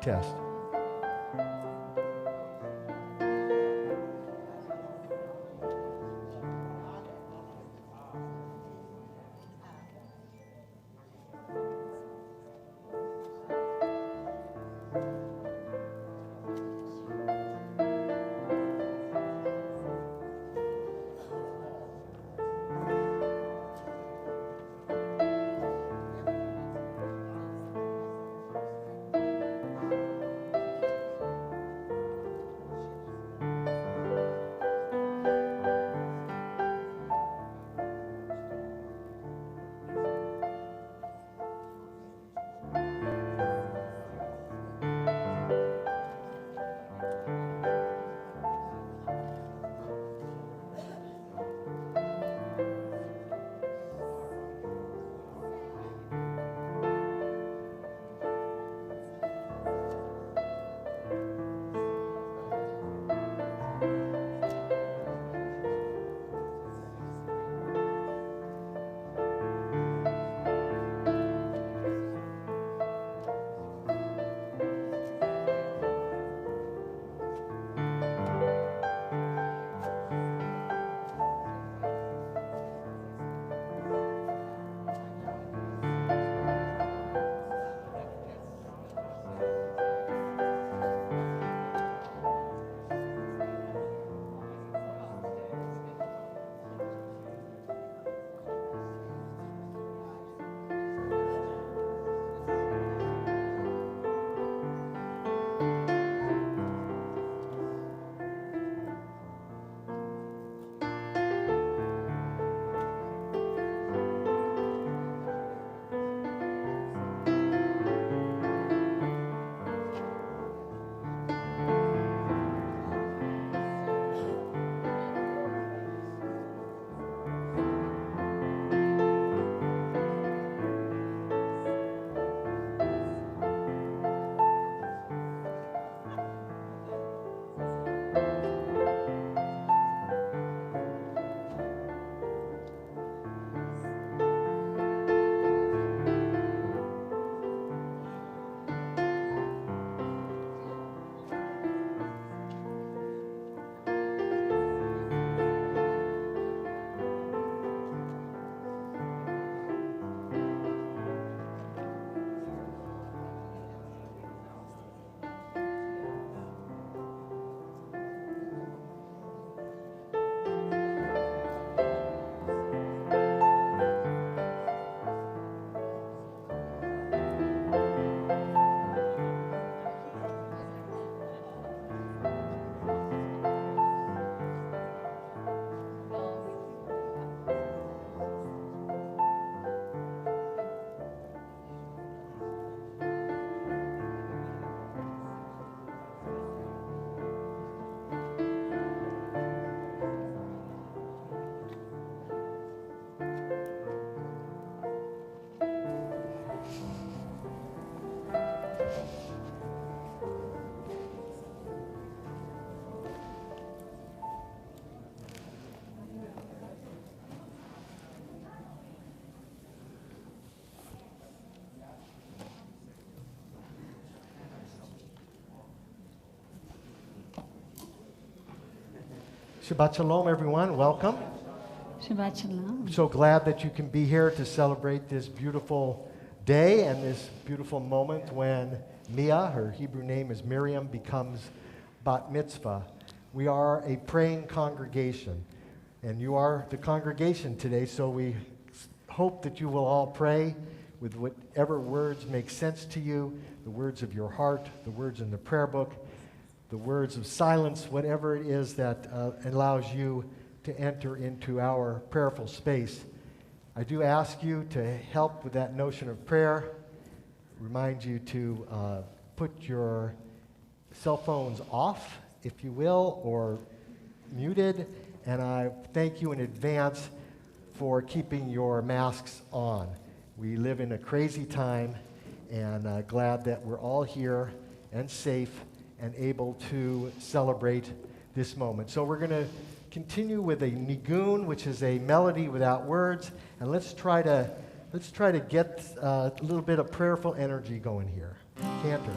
Test. Shabbat Shalom, everyone. Welcome. Shabbat Shalom. I'm so glad that you can be here to celebrate this beautiful day and this beautiful moment when Mia, her Hebrew name is Miriam, becomes Bat Mitzvah. We are a praying congregation, and you are the congregation today, so we hope that you will all pray with whatever words make sense to you, the words of your heart, the words in the prayer book, the words of silence, whatever it is that allows you to enter into our prayerful space. I do ask you to help with that notion of prayer. Remind you to put your cell phones off, if you will, or muted. And I thank you in advance for keeping your masks on. We live in a crazy time, and glad that we're all here and safe and able to celebrate this moment. So we're going to continue with a nigun, which is a melody without words, and let's try to get a little bit of prayerful energy going here. Cantor.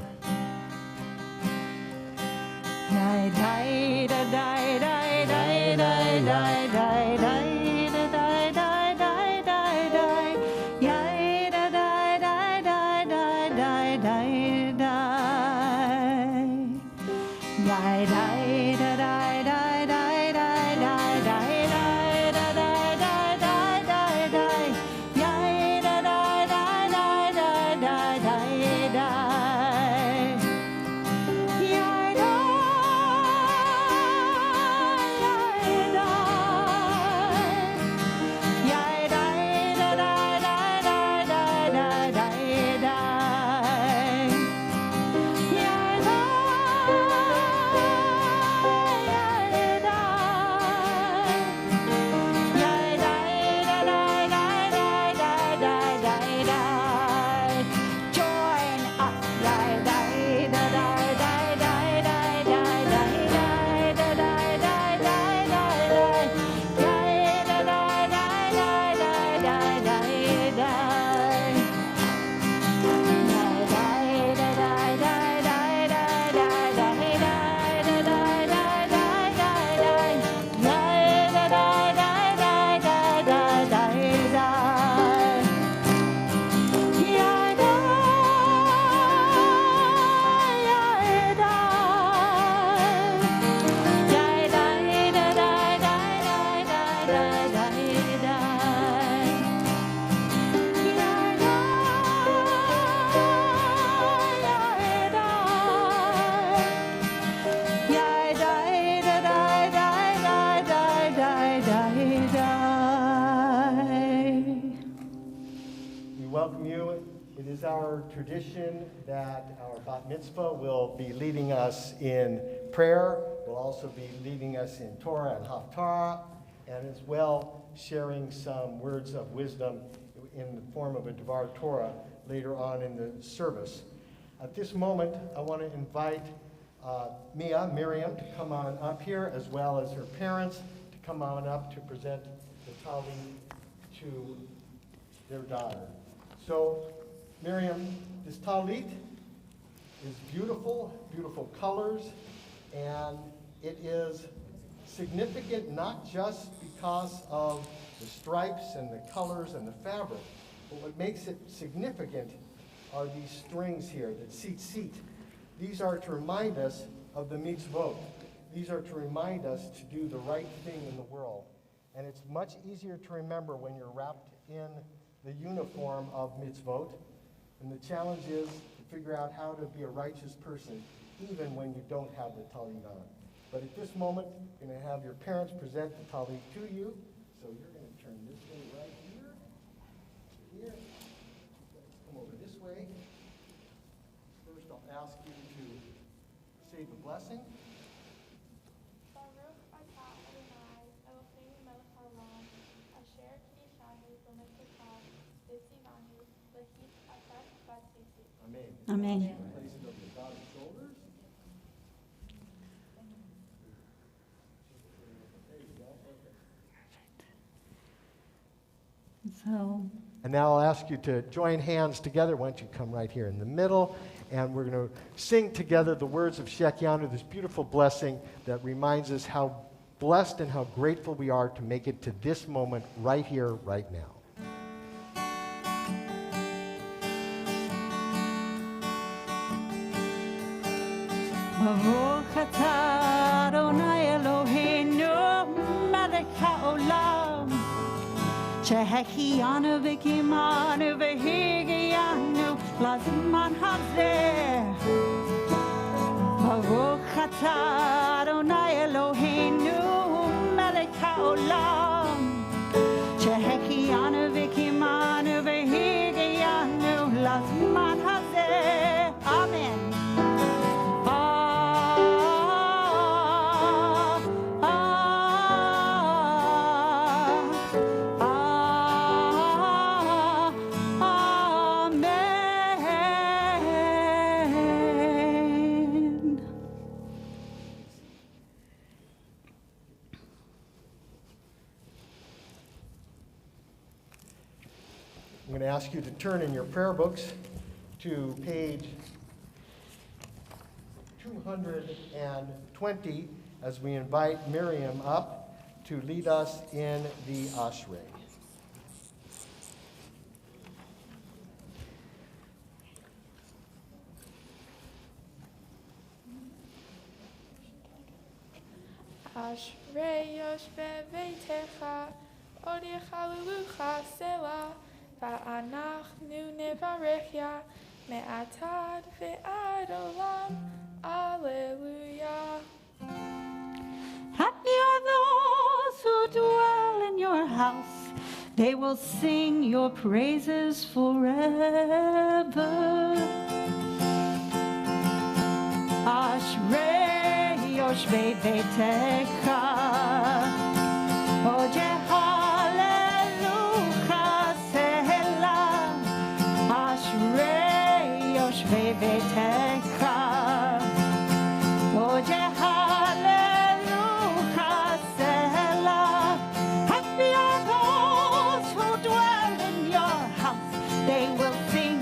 Tradition that our Bat Mitzvah will be leading us in prayer, will also be leading us in Torah and Haftarah, and as well sharing some words of wisdom in the form of a Devar Torah later on in the service. At this moment, I want to invite Miriam, to come on up here, as well as her parents to come on up to present the Talit to their daughter. So, Miriam, this Talit is beautiful, beautiful colors, and it is significant not just because of the stripes and the colors and the fabric, but what makes it significant are these strings here, the tzitzit. These are to remind us of the mitzvot. These are to remind us to do the right thing in the world. And it's much easier to remember when you're wrapped in the uniform of mitzvot. And the challenge is to figure out how to be a righteous person even when you don't have the talit on. But at this moment, you're going to have your parents present the talit to you. So you're going to turn this way right here, here. Come over this way. First, I'll ask you to say the blessing. Amen. Place it over your daughter's shoulders. There you go. So. And now I'll ask you to join hands together. Why don't you come right here in the middle? And we're going to sing together the words of Shekianu, this beautiful blessing that reminds us how blessed and how grateful we are to make it to this moment right here, right now. Baruch atah Adonai Eloheinu melech haolam שהחיינו וקיימנו והגיענו לזמן הזה. ברוך אתה אדוני אלוהינו מלך העולם שהחיינו וקיימנו והגיענו לזמן הזה. אמן. I'm going to ask you to turn in your prayer books to page 220 as we invite Miriam up to lead us in the Ashrei. Ashrei yoshvei beitecha, od yechalelucha selah, va'anachnu nevarechya, me'atad ve'ad olam, Alleluia. Happy are those who dwell in your house. They will sing your praises forever. Ashrei yoshvei beitecha, od yehalelucha selah. Ashrei yoshvei beitecha, od yehalelucha selah. Happy are those who dwell in your house. They will sing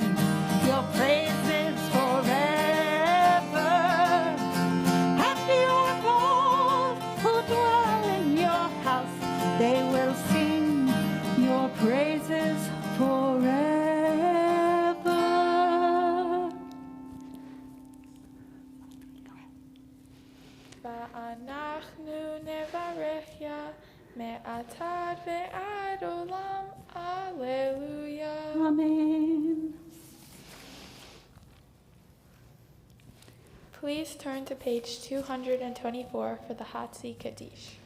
your praises forever. Happy are those who dwell in your house. They will sing your praises forever. Va'anachnu nevarechya, me'atad ve'ad olam, Alleluia. Amen. Please turn to page 224 for the Hatzi Kaddish.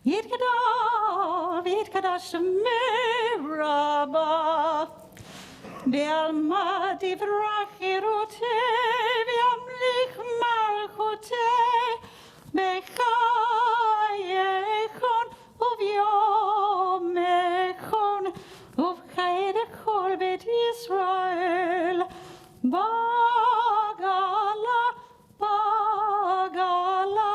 Yitkadah, Yitkadah Shemei Rabbah, Be'alma divrach Yerotei, V'yamlich malchotei, B'chayechon, U'v'yomechon, U'v'chai lechol Bet Yisrael, Bagala, Bagala,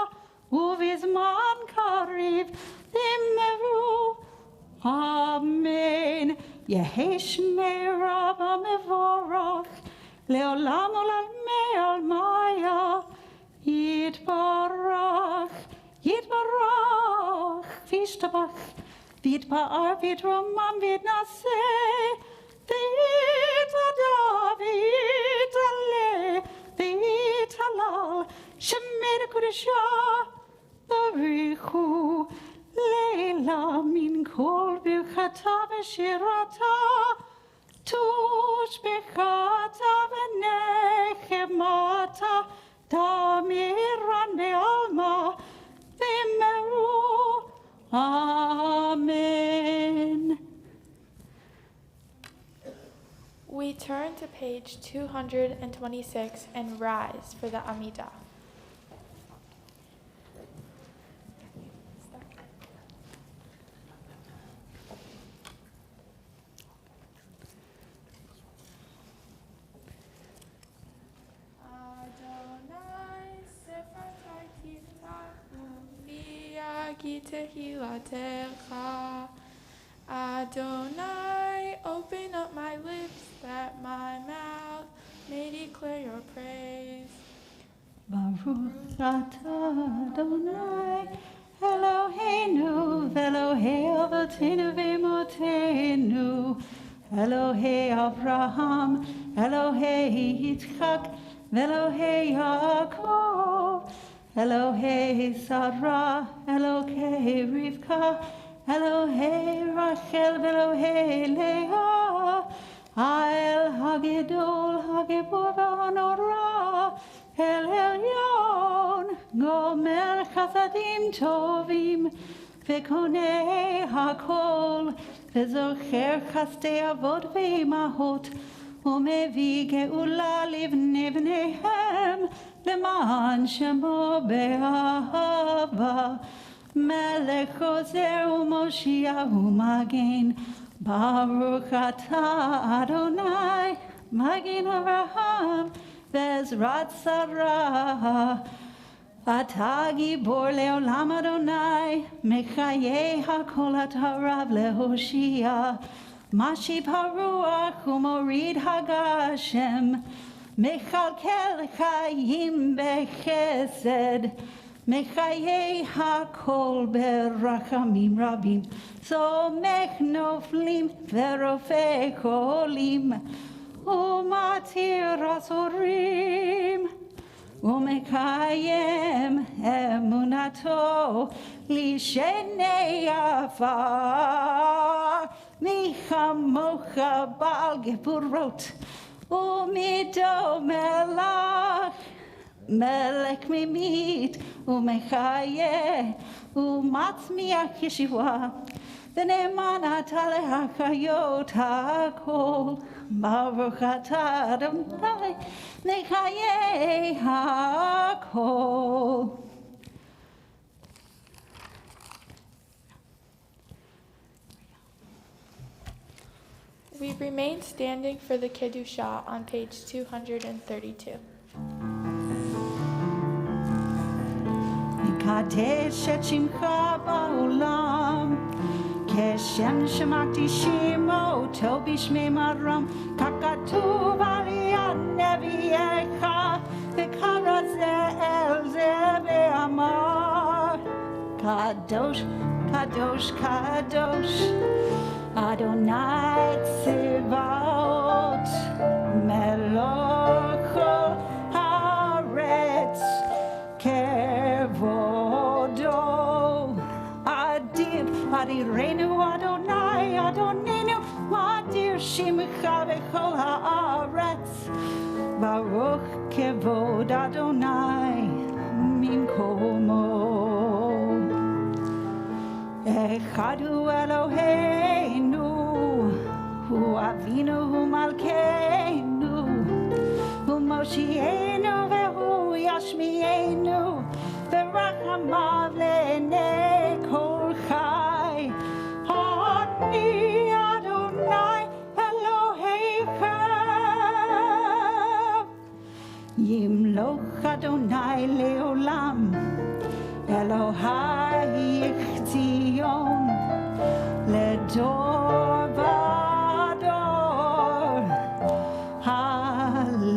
U'v'zman kariv, Timeru, Amen. Yehi Shmei Rabbah mevorach, Leolam olamei almaya, Yitbarach, Yitbarach, Vishtabach, Vidbar, Vidromam, Vidnaseh, Vitada, Vitale, Vitalal, Shemei Kodesha, Barichu, Leila min kol birchata v'shirata, tush bechata v'nechemata, tamiran be'alma v'meru. Amen. We turn to page 226 and rise for the Amidah. Adonai, open up my lips that my mouth may declare your praise. Baruch atah Adonai Eloheinu Eloheinu v'emotenu, Elohei Abraham, Elohei Yitzchak, Elohei Yaakov, Elohei Sarah, Elohei Rivka, Elohei Rachel, Elohei Leah, Ha'el Hagedol, Hagebor v'Hanorah, El Elyon, Gomer Chasadim Tovim, V'konei Hakol, V'zocher Chasdei Avot V'imahot, U'mevii Geula Livnei Bneihem, Leman Shemo Be'ahava, Melech Ozer U'Moshiach U'Magen, Baruch Atah Adonai, Magen Avraham, Ve'ezrat Sarah, Atah Gibor Le'olam Adonai, Mechayei HaKol Atah Rav Lehoshia, Mashib HaRuach U'Morid HaGashem, Mechalkel Chayim Bechesed, Mechayei HaKol Berachamim Rabim, Somech Noflim Verofei Cholim, Umatir Asorim, Umekayem Emunato Lishenei Afar, Michamocha Bal Gepurot, Umido Melach, Melech Mimit, Umechaye, Umatzmiach Yeshua, V'ne'eman atah lehachayot hakol, Baruch atah Adonai, Mechayei hakol. We remain standing for the Kedusha on page 232. Kadesh et shimcha ba'olam, Keshem shemakti shimo, Tobi shmei maram, Kakatuv aliyad neviecha, V'karat ze'el ze ve'amar, Kadosh, Kadosh, Kadosh, Adonai Tzivaot, Melech kol haaretz, Kevodo, Adir, Adirenu Adonai, Adonenu, Adir Shimcha v'chol haaretz, Baruch Kevod Adonai, Mimkomo. Echadu Eloheinu, Hu Avinu, Hu Malkeinu, Hu Moshienu ve'Hu Yashmienu, V'rachamav le'nei kol chai. Ani Adonai Elohechem, Yimloch Adonai le'olam, Elohai Zion, Ledor Vador, Hallelujah.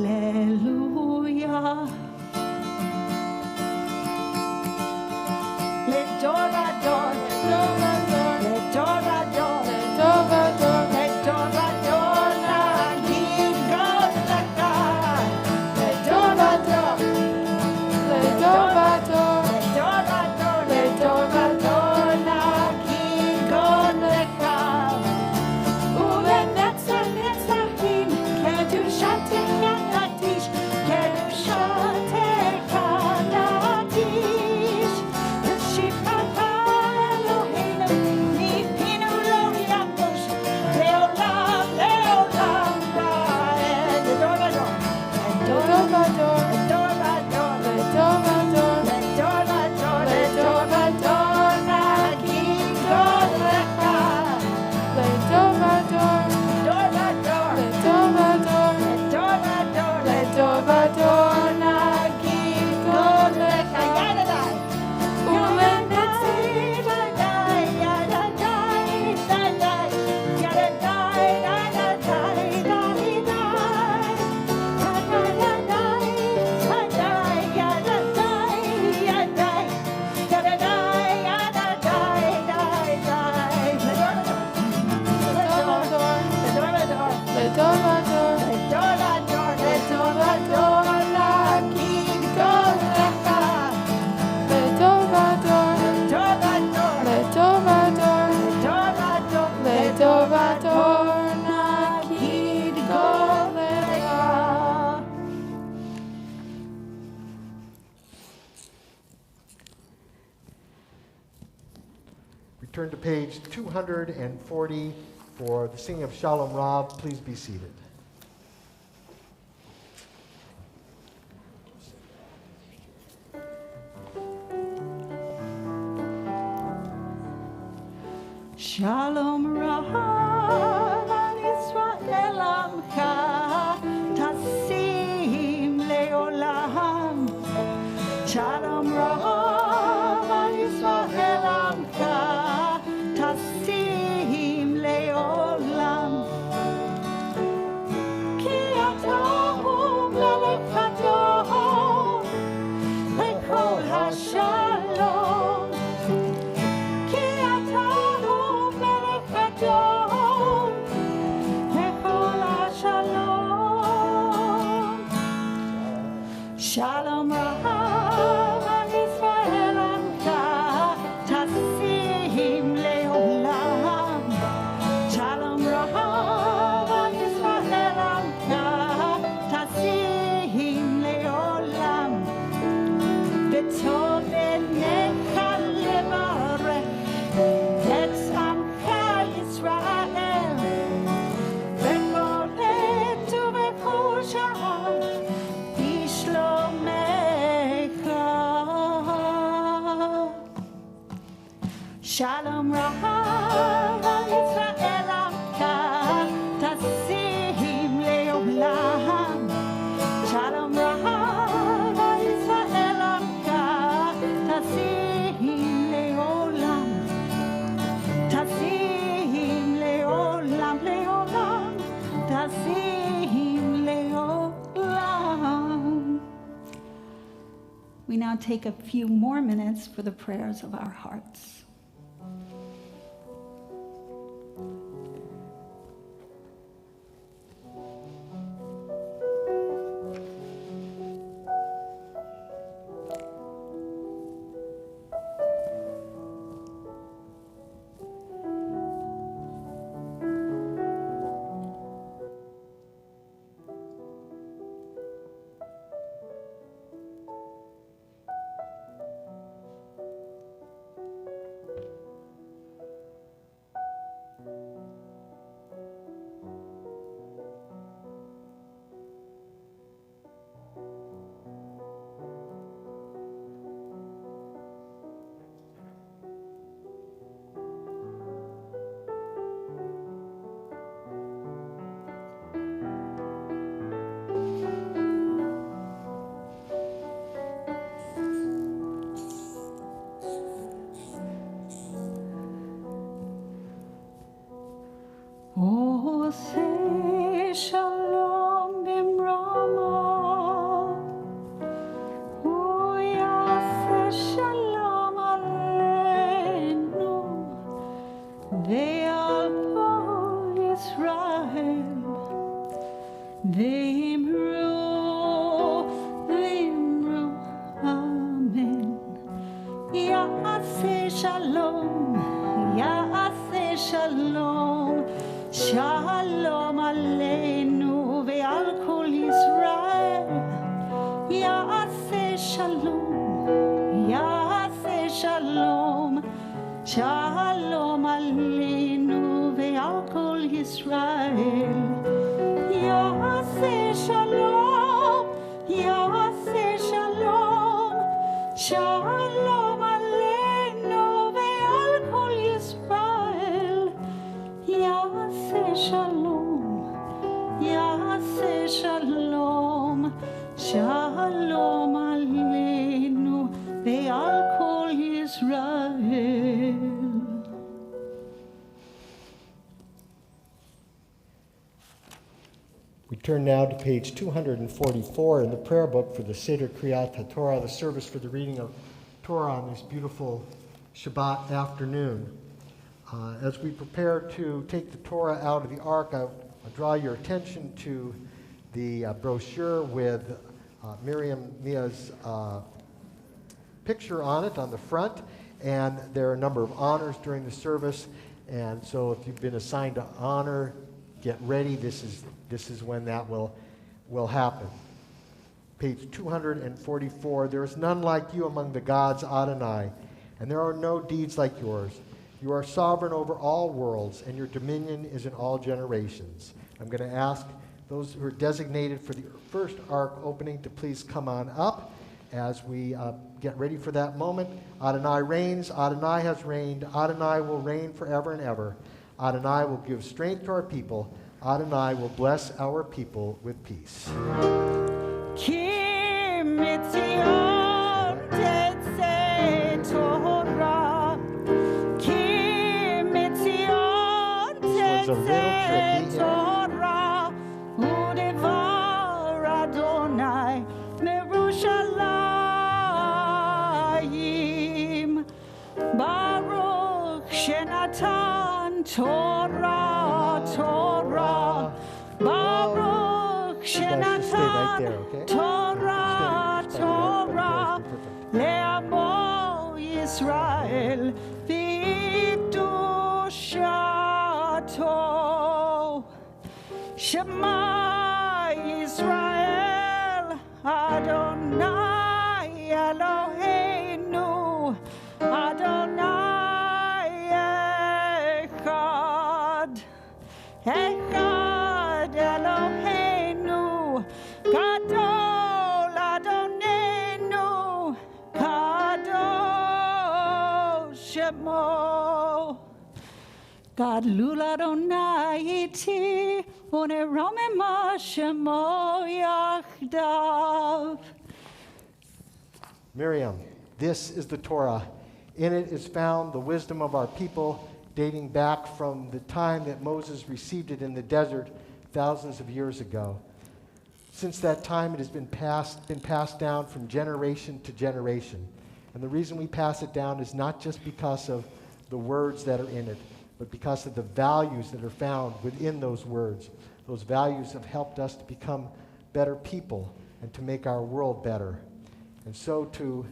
Ledor Vador, Ledor Vador, Ledor Vador, Nagid Godlaka, Ledor Vador, Ledor Vador. Turn to page 240 for the singing of Shalom Rav. Please be seated. Shalom Rav al Yisrael Amcha Tasim Leolam. Shalom Rav al Yisrael Amcha Tasim Leolam. Ki Atah Melech Hador Lekol HaShalom. Shalom Rav al Yisrael Amcha Tasim Leolam. Shalom Rav al Yisrael Amcha Tasim Leolam. V'tov enecha levarech et Amcha Yisrael. V'kol et uv'kol sha'ah Shalom Rav al Yisrael Amcha Tasim Leolam. Shalom Rav al Yisrael Amcha Tasim Leolam. Tasim Leolam Leolam. Tasim Leolam. We now take a few more minutes for the prayers of our hearts. Say shalom bimrama, uyase shalom aleinu, ve'al kol Yisrael, ve'imru amen. Ya'aseh shalom, ya'aseh shalom. Shalom aleinu ve'al kol Yisrael. Ya'aseh shalom, ya'aseh shalom. Shalom aleinu ve'al kol Yisrael. Ya'aseh shalom, ya'aseh shalom. Shalom aleinu ve'al kol Yisrael. Ya'aseh shalom, ya'aseh shalom. Shalom aleinu ve'al kol Yisrael. We turn now to page 244 in the prayer book for the Seder Kriyat HaTorah, the service for the reading of Torah on this beautiful Shabbat afternoon. As we prepare to take the Torah out of the ark, I draw your attention to the brochure with Miriam Mia's picture on it on the front, and there are a number of honors during the service. And so if you've been assigned to honor, get ready. This is when that will happen. Page 244, there is none like you among the gods, Adonai, and there are no deeds like yours. You are sovereign over all worlds, and your dominion is in all generations. I'm going to ask those who are designated for the first ark opening to please come on up as we get ready for that moment. Adonai reigns, Adonai has reigned, Adonai will reign forever and ever. Adonai will give strength to our people, Adonai will bless our people with peace. Ki mitzion tetzeh Torah. Ki mitzion This one's a little tetzeh tricky. Torah. Udevar Adonai Merushalayim. Baruch Shenatan Torah, Torah. Baruch You guys just stay right there, Shenatan okay? Torah, Stay. Torah. Perfect. Le'amo Yisrael v'idushato. Shema Yisrael Adonai Eloheinu Adonai Echad. Echad Eloheinu Gadol Adonenu Kadosh Shemo. Gadlul Adonai iti uneromema Shemo yachdav. Miriam, this is the Torah. In it is found the wisdom of our people, dating back from the time that Moses received it in the desert thousands of years ago. Since that time, it has been passed down from generation to generation. And the reason we pass it down is not just because of the words that are in it, but because of the values that are found within those words. Those values have helped us to become better people and to make our world better. And so to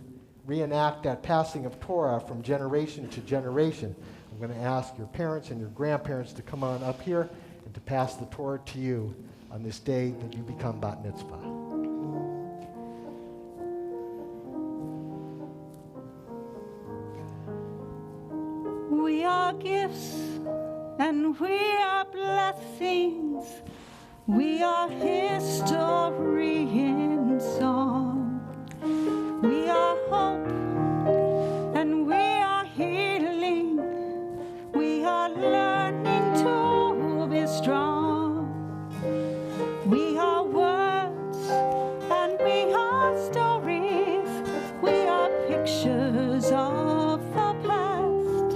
reenact that passing of Torah from generation to generation, I'm going to ask your parents and your grandparents to come on up here and to pass the Torah to you on this day that you become Bat Mitzvah. We are gifts and we are blessings. We are history in song. We are hope and we are healing. We are learning to be strong. We are words and we are stories. We are pictures of the past.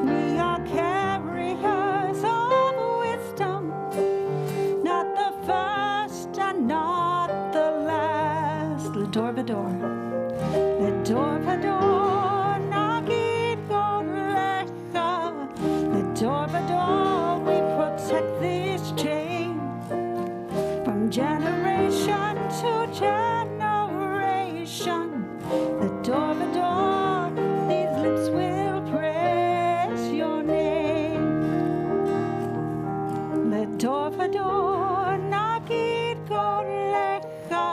We are carriers of wisdom, not the first and not the last. L'dor v'dor, l'dor v'dor, nagid gorecha. L'dor v'dor, we protect this chain from generation to generation. L'dor v'dor, these lips will praise your name. L'dor v'dor, nagid gorecha.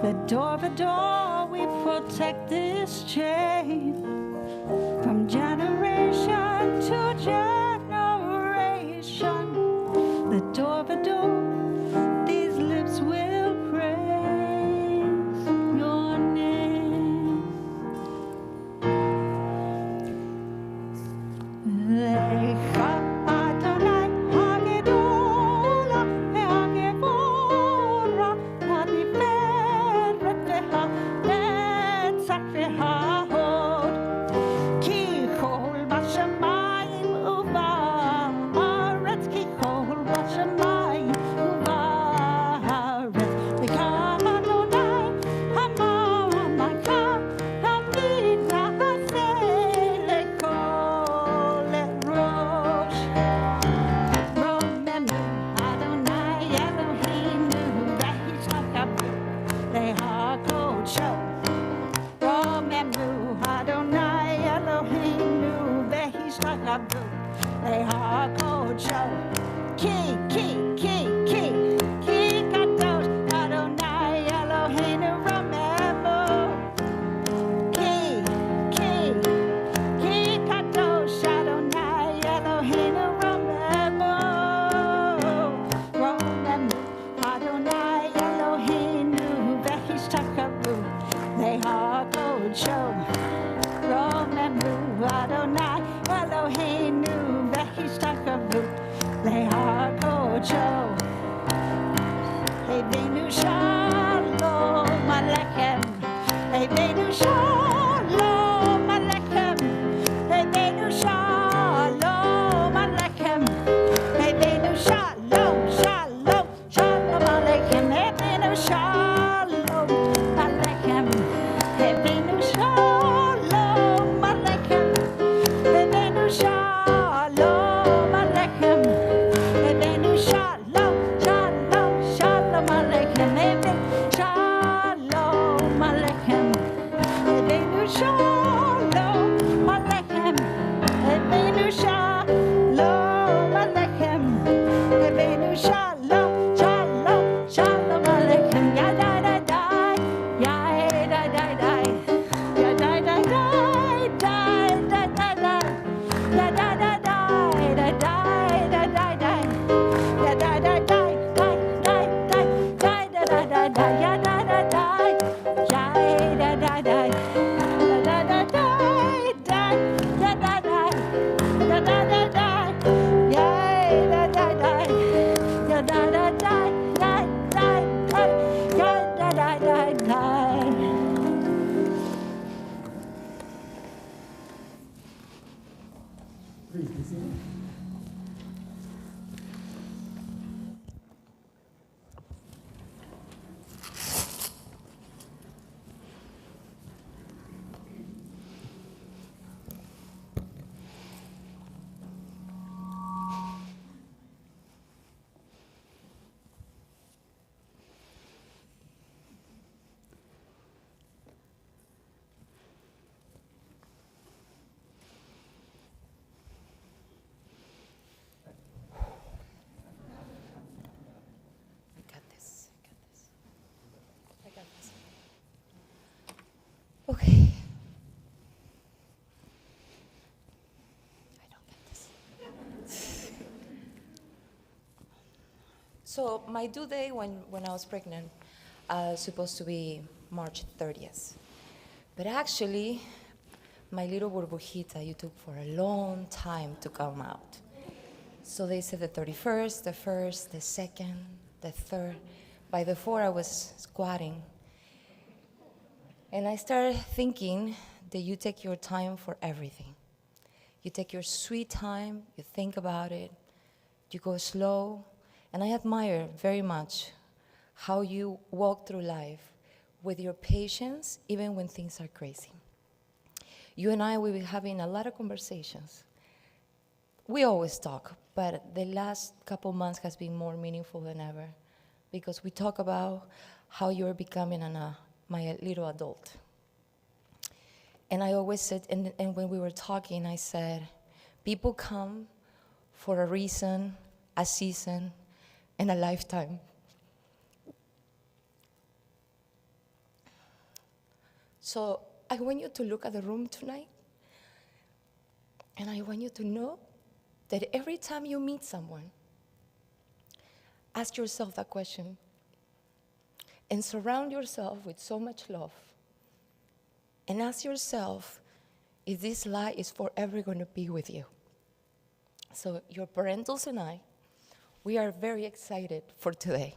L'dor v'dor, we protect this chain from generation to generation. L'dor v'dor, these lips will praise your name. Lecha Adonai hagedola ve'hagevora, ha'tiferet ve'hanetzach ve'hahod. Ki chol b'shamayim u'ba'aretz, ki chol b'shamayim u'ba'aretz. V'kam Adonai ha'ma'amaka, ha'mid na'aseh lekol erosh. Romemu Adonai Eloheinu v'hishachkavu lehakodsho. Romemu Adonai Eloheinu v'hishachkavu lehakodsho. Ki kadosh Adonai Eloheinu romemu. Ki kadosh Please be seated. Okay. I don't get this. So my due date when I was pregnant was supposed to be March 30th. But actually, my little burbujita, you took for a long time to come out. So they said the 31st, the 1st, the 2nd, the 3rd. By the 4th, I was squatting. And I started thinking that you take your time for everything. You take your sweet time, you think about it, you go slow. And I admire very much how you walk through life with your patience, even when things are crazy. You and I will be having a lot of conversations. We always talk, but the last couple months has been more meaningful than ever because we talk about how you're becoming my little adult. And I always said, and when we were talking, I said, people come for a reason, a season, and a lifetime. So I want you to look at the room tonight, and I want you to know that every time you meet someone, ask yourself that question and surround yourself with so much love and ask yourself if this life is forever going to be with you. So your parentals and I, we are very excited for today.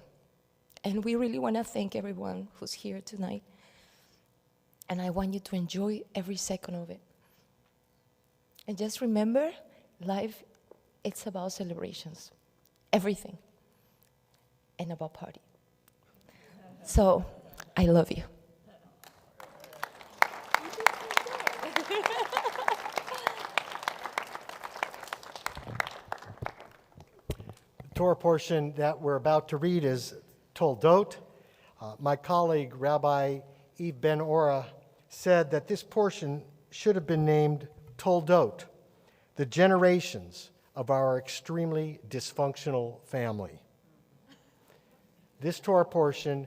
And we really want to thank everyone who's here tonight. And I want you to enjoy every second of it. And just remember, life, it's about celebrations. Everything. And about party. So, I love you. The Torah portion that we're about to read is Toldot. My colleague, Rabbi Eve Ben-Ora, said that this portion should have been named Toldot, the generations of our extremely dysfunctional family. This Torah portion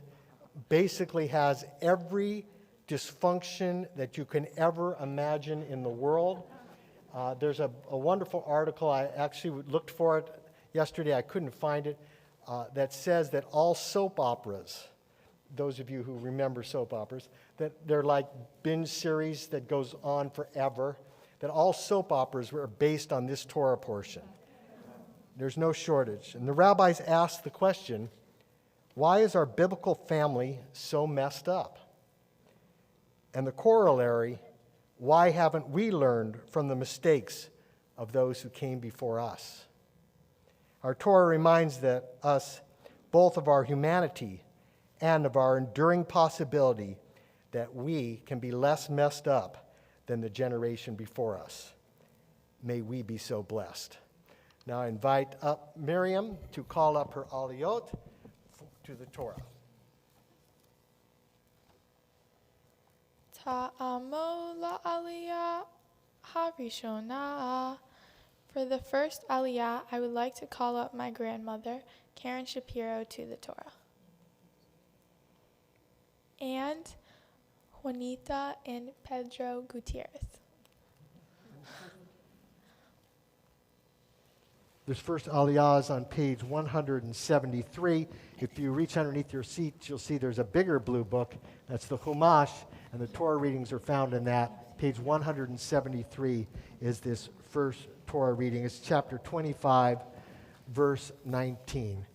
basically has every dysfunction that you can ever imagine in the world. There's a wonderful article, I actually looked for it yesterday, I couldn't find it, that says that all soap operas, those of you who remember soap operas, that they're like binge series that goes on forever, that all soap operas were based on this Torah portion. There's no shortage. And the rabbis asked the question, why is our biblical family so messed up? And the corollary, why haven't we learned from the mistakes of those who came before us? Our Torah reminds us both of our humanity and of our enduring possibility that we can be less messed up than the generation before us. May we be so blessed. Now I invite up Miriam to call up her aliyot to the Torah. Ta'amo la'aliyah harishonah. For the first aliyah, I would like to call up my grandmother, Karen Schapiro, to the Torah. And Juanita and Pedro Gutierrez. This first aliyah is on page 173. If you reach underneath your seat, you'll see there's a bigger blue book. That's the Chumash, and the Torah readings are found in that. Page 173 is this first Torah reading. It's chapter 25, verse 19.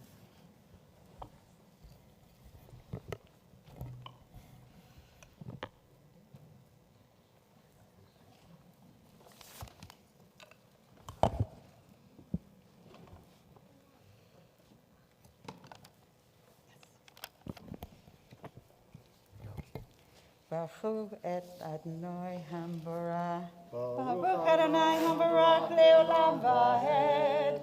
Baruch et Adonai Hamborah. Baruch Adonai Hambarak Leolam Vaed.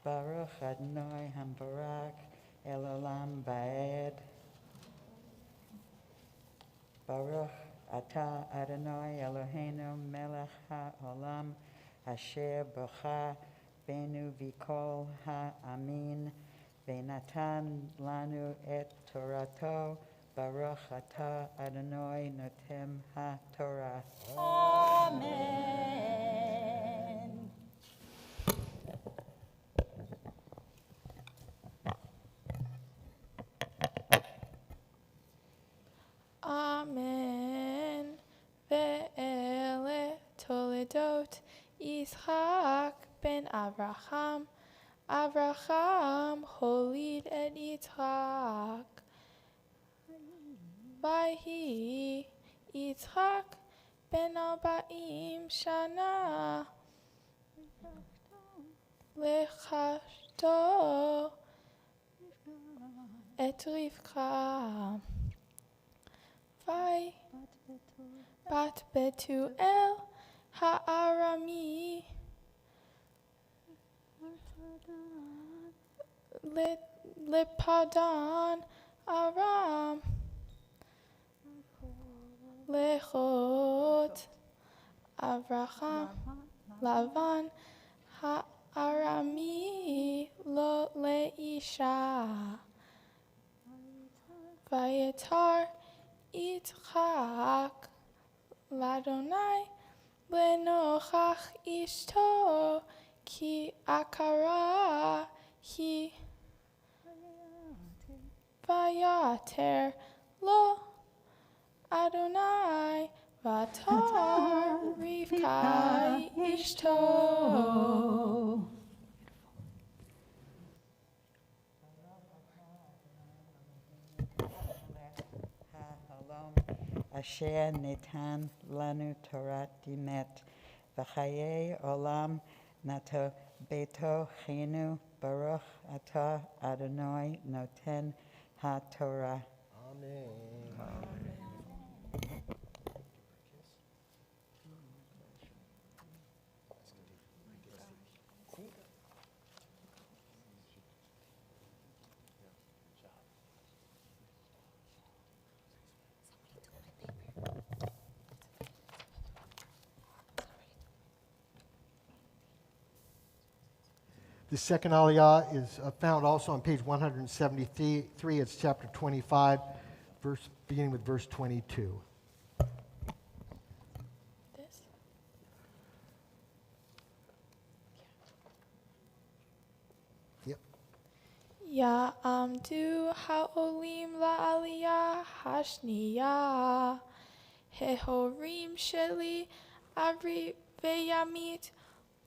Baruch Adonai Hambarak Elolam Baed. Baruch Atah Adonai Eloheinu Melech HaOlam Asher Bocha Benu Vikol HaAmin Venatan Lanu et Torato Baruch Atah Adonai Notem HaTorah. Amen. Amen. Ve'ele Toledot Yitzchak ben Avraham. Avraham holid et Yitzchak. Vayhi Yitzchak ben 40 shana. Lechashto et Rivka. Vai bat Betuel ha'arami lepadan aram lechot Avraham Lavan ha'arami lo leisha vayetar Yitzchak Ladonai lenochach ishto ki akara hi vayater lo Adonai vatar Rivka ishto. HaOlam Asher Netan Lanu Torat Dimet V'chayei Olam Nato Beto Chenu Baruch Atah Adonai Noten HaTorah. Amen. The second aliyah is found also on page 173. It's chapter 25, beginning with verse 22. This. Yep. Ya amdu ha'olim la'aliyah hashniya hehorim sheli Avri ve'yamit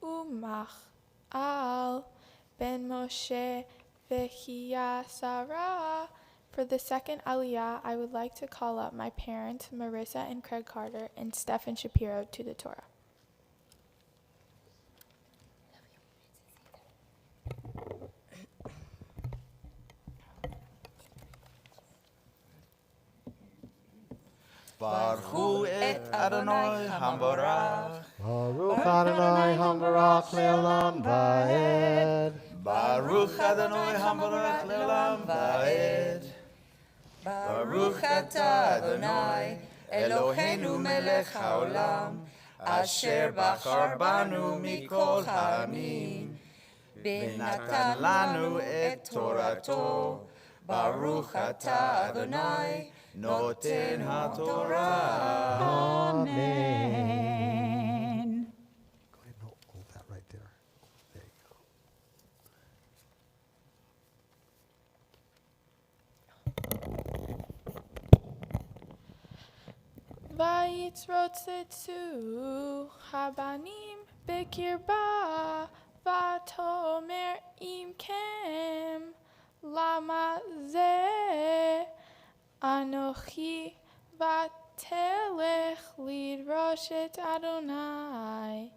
umach al ben Moshe ve'hiya Sarah. For the second aliyah, I would like to call up my parents, Marissa and Craig Carter, and Stephen Schapiro to the Torah. Baruch et Adonai Hamborach. Baruch Adonai Hambarach Le'olam Vaed. Baruch Adonai Hamborach Le'olam Vaed. Baruch atah Adonai Eloheinu melech haolam asher bachar banu mikol ha'amim v'natan lanu et torato. Baruch atah Adonai noten haTorah. Amen. Go ahead and hold that right there. There you go. Vayitzrotzetsu habanim bekirba vatomer imkem lama ze anochi vatelech lidrosh et Adonai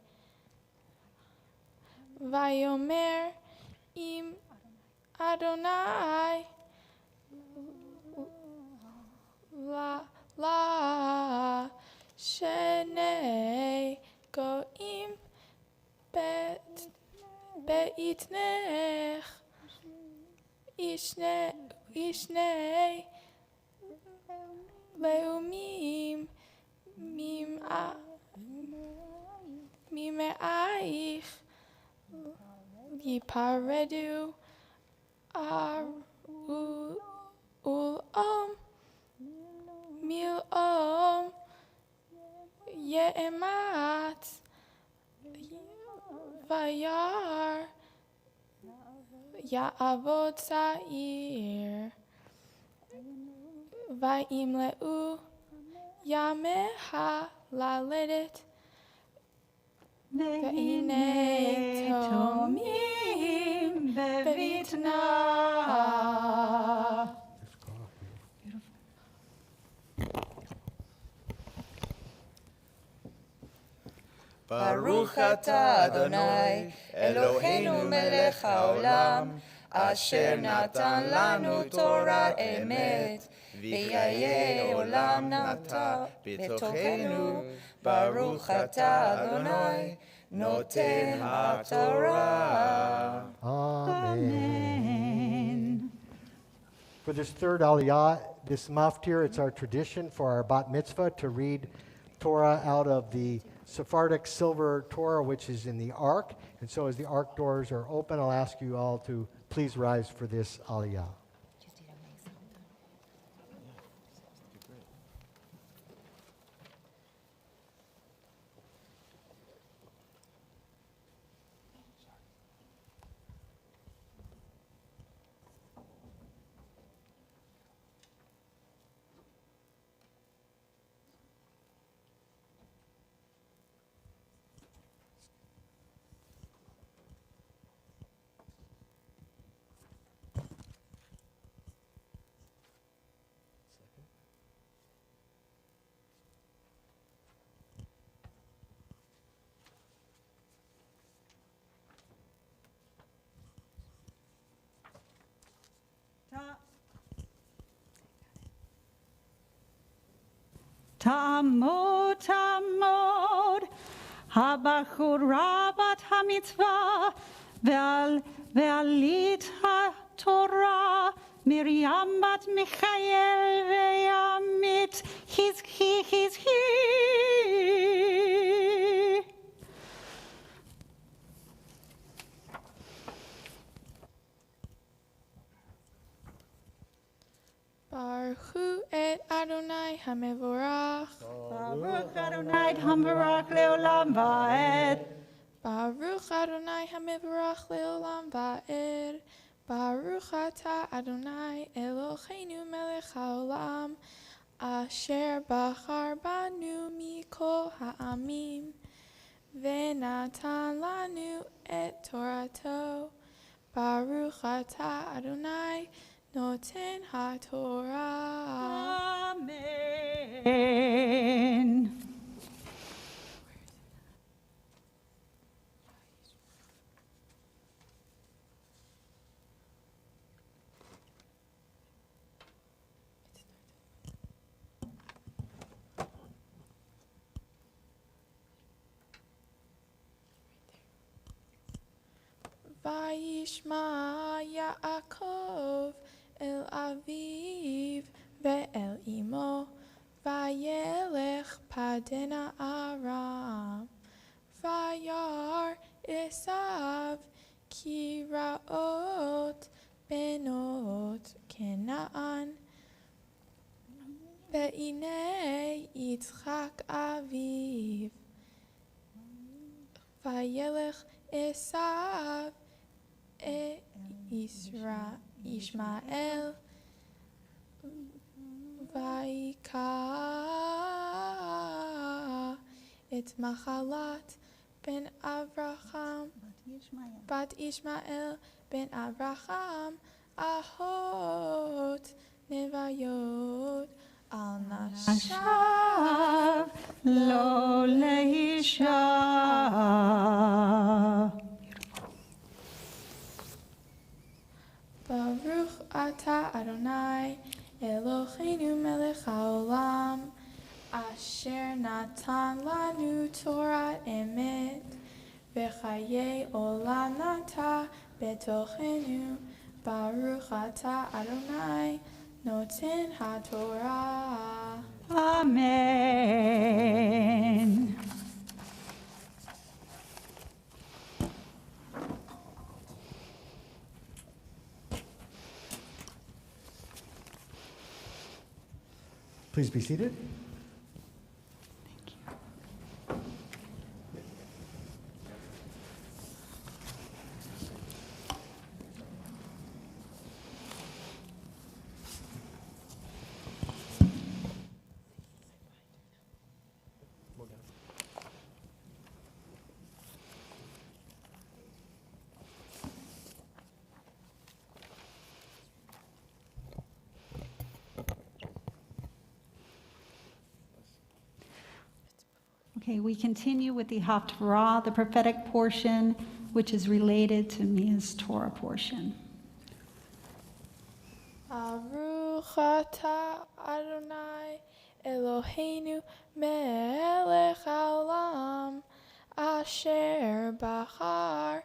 vayomer im Adonai la shenei goim beitnech ishnei leumim mimeich yiparedu ulam milom ye'emat vayar ya'avod sa'ir vayimle'u yameha laledet והנה תומים בבטנה. Baruch atah Adonai, Eloheinu melech haolam, asher natan lanu Torah emet, v'yaye olam nata b'tochenu. Baruch atah Adonai, noten haTorah. Amen. For this third aliyah, this maftir, it's our tradition for our bat mitzvah to read Torah out of the Sephardic silver Torah, which is in the ark. And so as the ark doors are open, I'll ask you all to please rise for this aliyah. תעמוד תעמוד הבחורה בת המצווה ועלית התורה מרים בת מיכאל וימית חזקי Baruch et Adonai hamevorach. Baruch Adonai hamvarach leolam va'ed. Baruch Adonai hamevorach leolam va'ed. Baruch atah Adonai Eloheinu melech haolam, asher bachar banu mikol ha'amim, ve'natan lanu et Torato. Baruch atah Adonai Noten haTorah. Amen. Vayishma Yaakov el Aviv ve'el imo, vayelech padena Aram, vayar Esav kiraot benot Kenaan, ve'inei Yitzchak Aviv, vayelech Esav Ishmael Vayika et Machalat ben Avraham bat Ishmael ben Avraham ahot nevayot al nashav lo leisha. Baruch atah Adonai Eloheinu melech haolam natan lanu Torah emet, v'chaye olam nata betochenu, Baruch ata Adonai, noten haTorah. Amen. Please be seated. Okay, we continue with the Haftarah, the prophetic portion, which is related to Mia's Torah portion. Baruch atah Adonai Eloheinu melech haolam asher bachar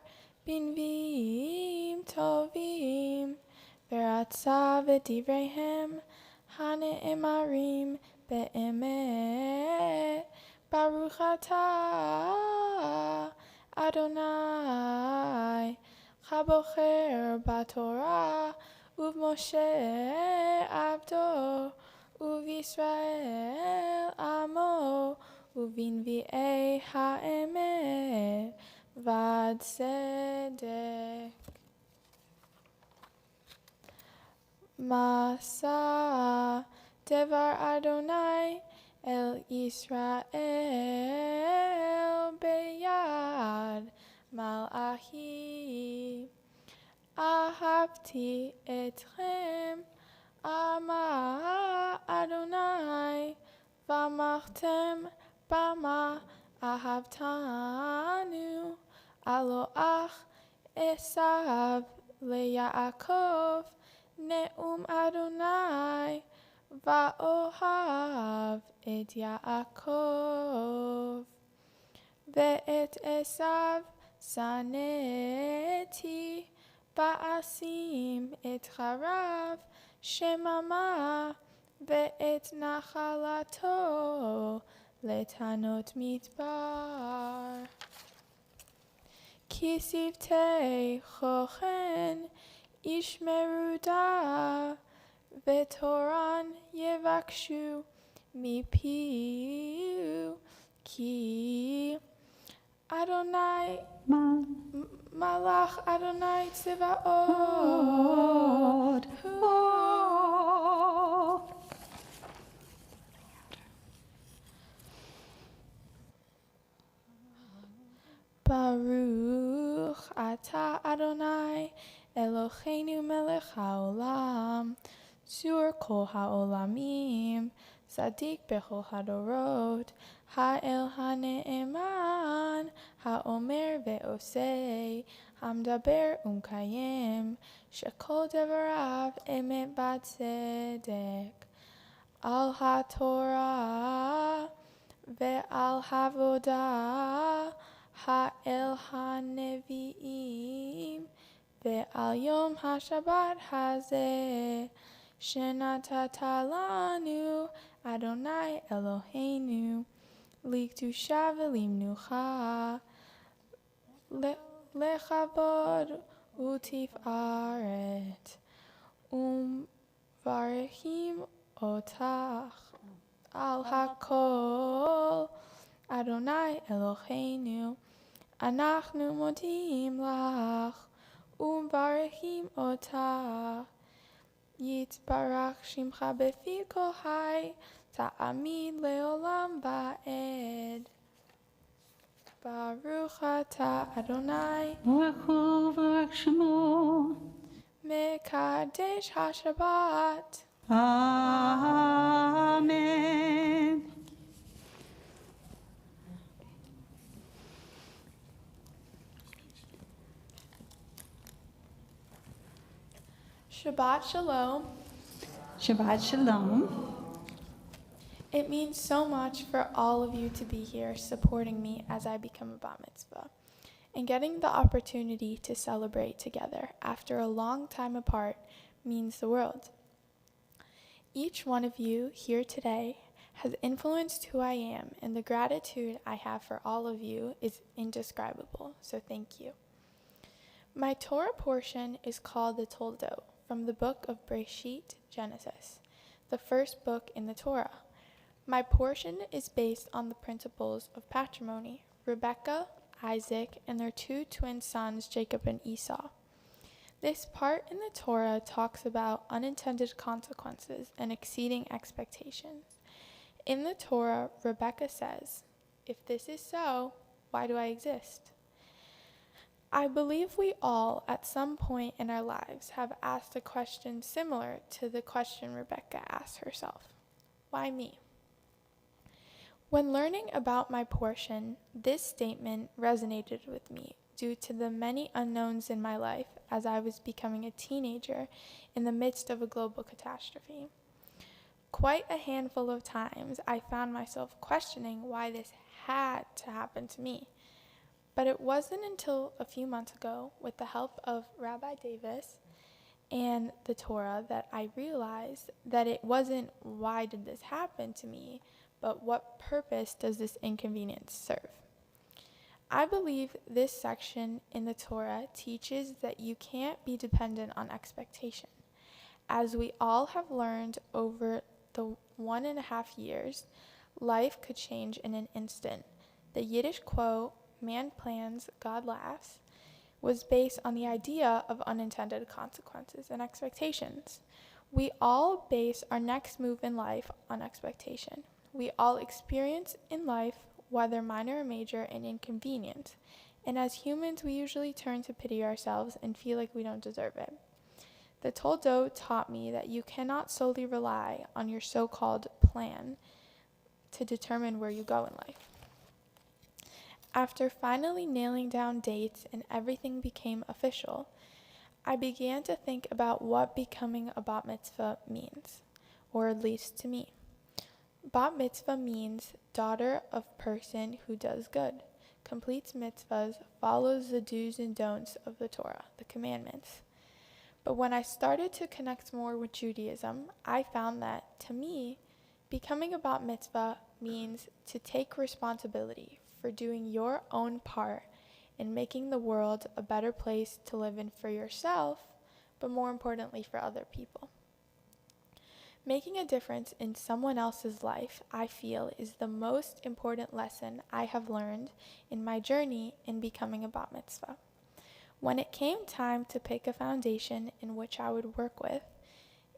binvim tovim v'ratza v'divreihem hane'emarim be'emet. Baruch atah Adonai chabocher b'Torah Moshe Abdo, Israel Amo, Vinvi'ei Ha'emet, Vad Tzedek. Masa Devar Adonai El Israel Beyad Malachi. Ahavti etchem, Amar Adonai, v'amachtem bama ahavtanu, aloach Esav leYaakov, ne'um Adonai, va'ohav et Yaakov, ve'et Esav saneti, Ba'asim et charav shemama ve'et nachalato letanot midbar. Kisivtei chochen ishmeruda ve'toran yevakshu mipiu ki Adonai Malach Adonai Tzevaot. Baruch atah Adonai Eloheinu melech haolam, tzur kol haolamim, Tzadik bechol hadorot, ha'el ha'ne'eman, ha'omer ve'osei, hamdaber umkayem, shekol devarav emet b'tzedek. Al ha'torah ve'al ha'avodah, ha'el ha'nevi'im, ve'al yom ha'shabbat hazeh, shenatata lanu Adonai Eloheinu, likdusha v'limnucha, lechavod utifaret, varechim otach, al hakol, Adonai Eloheinu, anachnu modim lach, varechim otach, Yitbarach Shimcha Befi Kol Hai, Ta'amid Leolam Va'ed. Baruch Ata Adonai, Baruch Hu v'Baruch Shemo, Mekadesh HaShabbat. Amen. Shabbat Shalom. Shabbat Shalom. It means so much for all of you to be here supporting me as I become a bat mitzvah, and getting the opportunity to celebrate together after a long time apart means the world. Each one of you here today has influenced who I am, and the gratitude I have for all of you is indescribable, so thank you. My Torah portion is called the Toldot, from the book of Breshit, Genesis, the first book in the Torah. My portion is based on the principles of patrimony, Rebekah, Isaac, and their two twin sons, Jacob and Esau. This part in the Torah talks about unintended consequences and exceeding expectations. In the Torah, Rebekah says, "If this is so, why do I exist?" I believe we all, at some point in our lives, have asked a question similar to the question Rebekah asked herself. Why me? When learning about my portion, this statement resonated with me due to the many unknowns in my life as I was becoming a teenager in the midst of a global catastrophe. Quite a handful of times I found myself questioning why this had to happen to me. But it wasn't until a few months ago, with the help of Rabbi Davis and the Torah, that I realized that it wasn't why did this happen to me, but what purpose does this inconvenience serve? I believe this section in the Torah teaches that you can't be dependent on expectation. As we all have learned over the 1.5 years, life could change in an instant. The Yiddish quote, "Man plans, God laughs," was based on the idea of unintended consequences and expectations. We all base our next move in life on expectation. We all experience in life, whether minor or major, an inconvenience. And as humans, we usually turn to pity ourselves and feel like we don't deserve it. The Toldot taught me that you cannot solely rely on your so-called plan to determine where you go in life. After finally nailing down dates and everything became official, I began to think about what becoming a bat mitzvah means, or at least to me. Bat mitzvah means daughter of person who does good, completes mitzvahs, follows the do's and don'ts of the Torah, the commandments. But when I started to connect more with Judaism, I found that, to me, becoming a bat mitzvah means to take responsibility for doing your own part in making the world a better place to live in for yourself, but more importantly for other people. Making a difference in someone else's life, I feel, is the most important lesson I have learned in my journey in becoming a bat mitzvah. When it came time to pick a foundation in which I would work with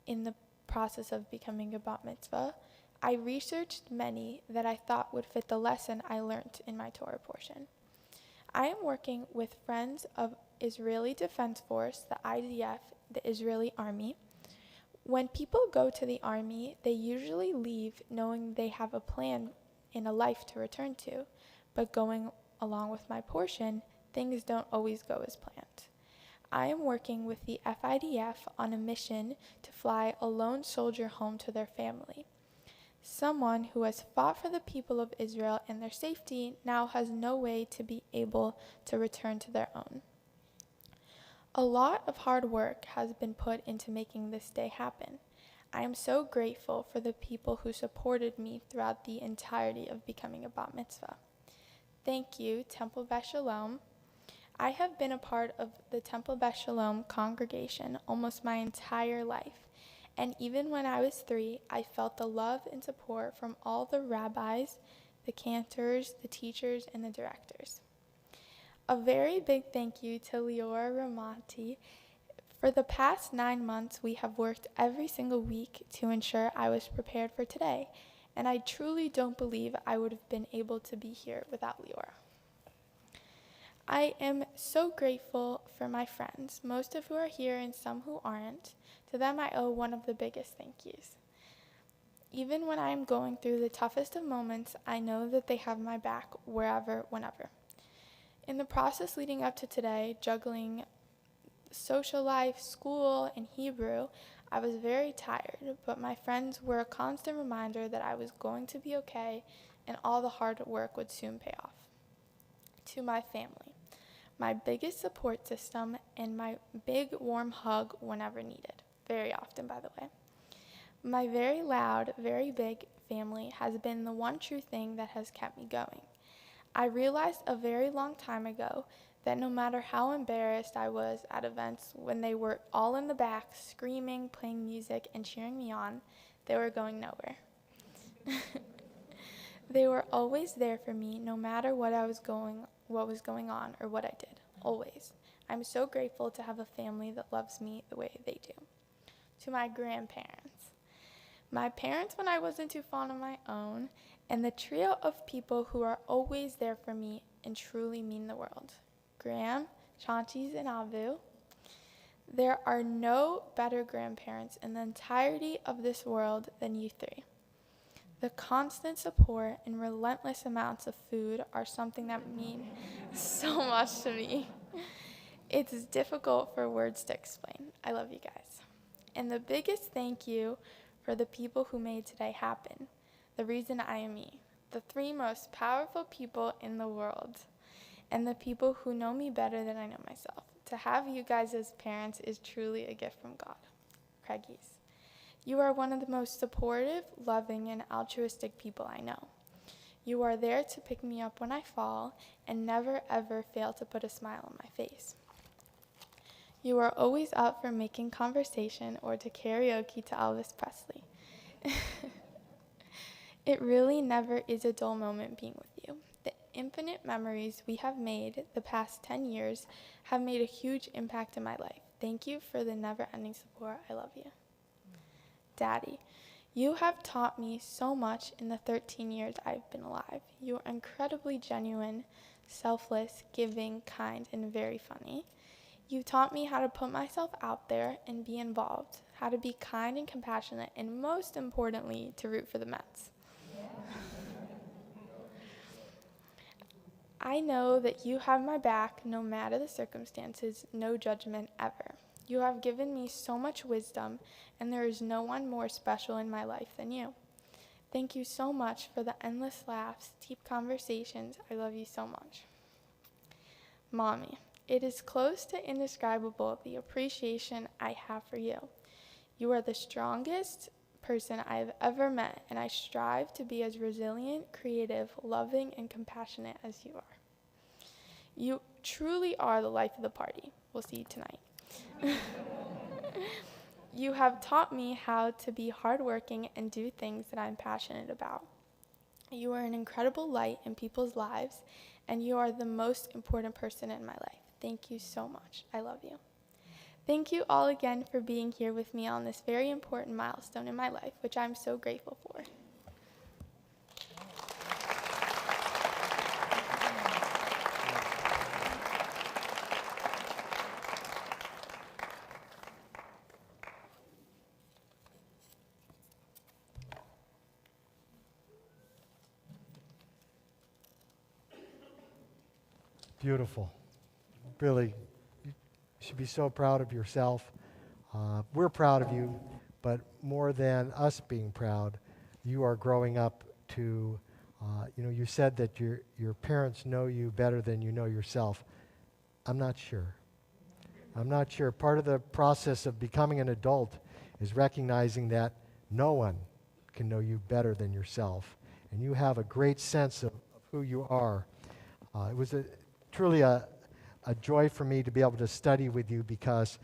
in the process of becoming a bat mitzvah, I researched many that I thought would fit the lesson I learned in my Torah portion. I am working with Friends of Israeli Defense Force, the IDF, the Israeli Army. When people go to the Army, they usually leave knowing they have a plan in a life to return to, but going along with my portion, things don't always go as planned. I am working with the FIDF on a mission to fly a lone soldier home to their family. Someone who has fought for the people of Israel and their safety now has no way to be able to return to their own. A lot of hard work has been put into making this day happen. I am so grateful for the people who supported me throughout the entirety of becoming a bat mitzvah. Thank you, Temple Bet Shalom. I have been a part of the Temple Bet Shalom congregation almost my entire life. And even when I was 3, I felt the love and support from all the rabbis, the cantors, the teachers, and the directors. A very big thank you to Lior Ramati. For the past 9 months, we have worked every single week to ensure I was prepared for today, and I truly don't believe I would have been able to be here without Lior. I am so grateful for my friends, most of who are here and some who aren't. To them, I owe one of the biggest thank yous. Even when I am going through the toughest of moments, I know that they have my back wherever, whenever. In the process leading up to today, juggling social life, school, and Hebrew, I was very tired, but my friends were a constant reminder that I was going to be okay and all the hard work would soon pay off. To my family, my biggest support system and my big warm hug whenever needed. Very often, by the way. My very loud, very big family has been the one true thing that has kept me going. I realized a very long time ago that no matter how embarrassed I was at events when they were all in the back screaming, playing music, and cheering me on, they were going nowhere. They were always there for me no matter what was going on or what I did. Always. I'm so grateful to have a family that loves me the way they do. To my grandparents. My parents when I wasn't too fond of my own, and the trio of people who are always there for me and truly mean the world. Graham, Chantis, and Abu. There are no better grandparents in the entirety of this world than you three. The constant support and relentless amounts of food are something that mean so much to me. It's difficult for words to explain. I love you guys. And the biggest thank you for the people who made today happen. The reason I am me. The three most powerful people in the world. And the people who know me better than I know myself. To have you guys as parents is truly a gift from God. Craigies. You are one of the most supportive, loving, and altruistic people I know. You are there to pick me up when I fall and never ever fail to put a smile on my face. You are always up for making conversation or to karaoke to Elvis Presley. It really never is a dull moment being with you. The infinite memories we have made the past 10 years have made a huge impact in my life. Thank you for the never-ending support. I love you. Daddy, you have taught me so much in the 13 years I've been alive. You are incredibly genuine, selfless, giving, kind, and very funny. You taught me how to put myself out there and be involved, how to be kind and compassionate, and most importantly, to root for the Mets. I know that you have my back no matter the circumstances, no judgment ever. You have given me so much wisdom, and there is no one more special in my life than you. Thank you so much for the endless laughs, deep conversations. I love you so much. Mommy, it is close to indescribable the appreciation I have for you. You are the strongest person I have ever met, and I strive to be as resilient, creative, loving, and compassionate as you are. You truly are the life of the party. We'll see you tonight. You have taught me how to be hardworking and do things that I'm passionate about. You are an incredible light in people's lives, and you are the most important person in my life. Thank you so much. I love you. Thank you all again for being here with me on this very important milestone in my life, which I'm so grateful for. Beautiful. Really, you should be so proud of yourself. We're proud of you, but more than us being proud, you are growing up to, you said that your parents know you better than you know yourself. I'm not sure. Part of the process of becoming an adult is recognizing that no one can know you better than yourself. And you have a great sense of who you are. It was truly a joy for me to be able to study with you because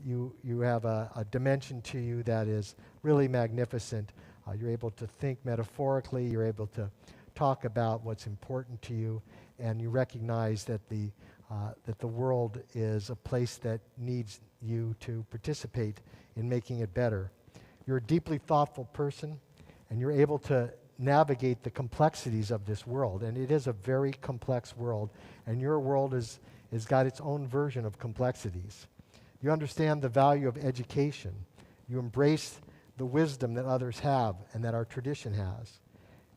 you have a dimension to you that is really magnificent. You're able to think metaphorically. You're able to talk about what's important to you, and you recognize that the world is a place that needs you to participate in making it better. You're a deeply thoughtful person, and you're able to navigate the complexities of this world, and it is a very complex world, and your world has got its own version of complexities. You understand the value of education. You embrace the wisdom that others have and that our tradition has.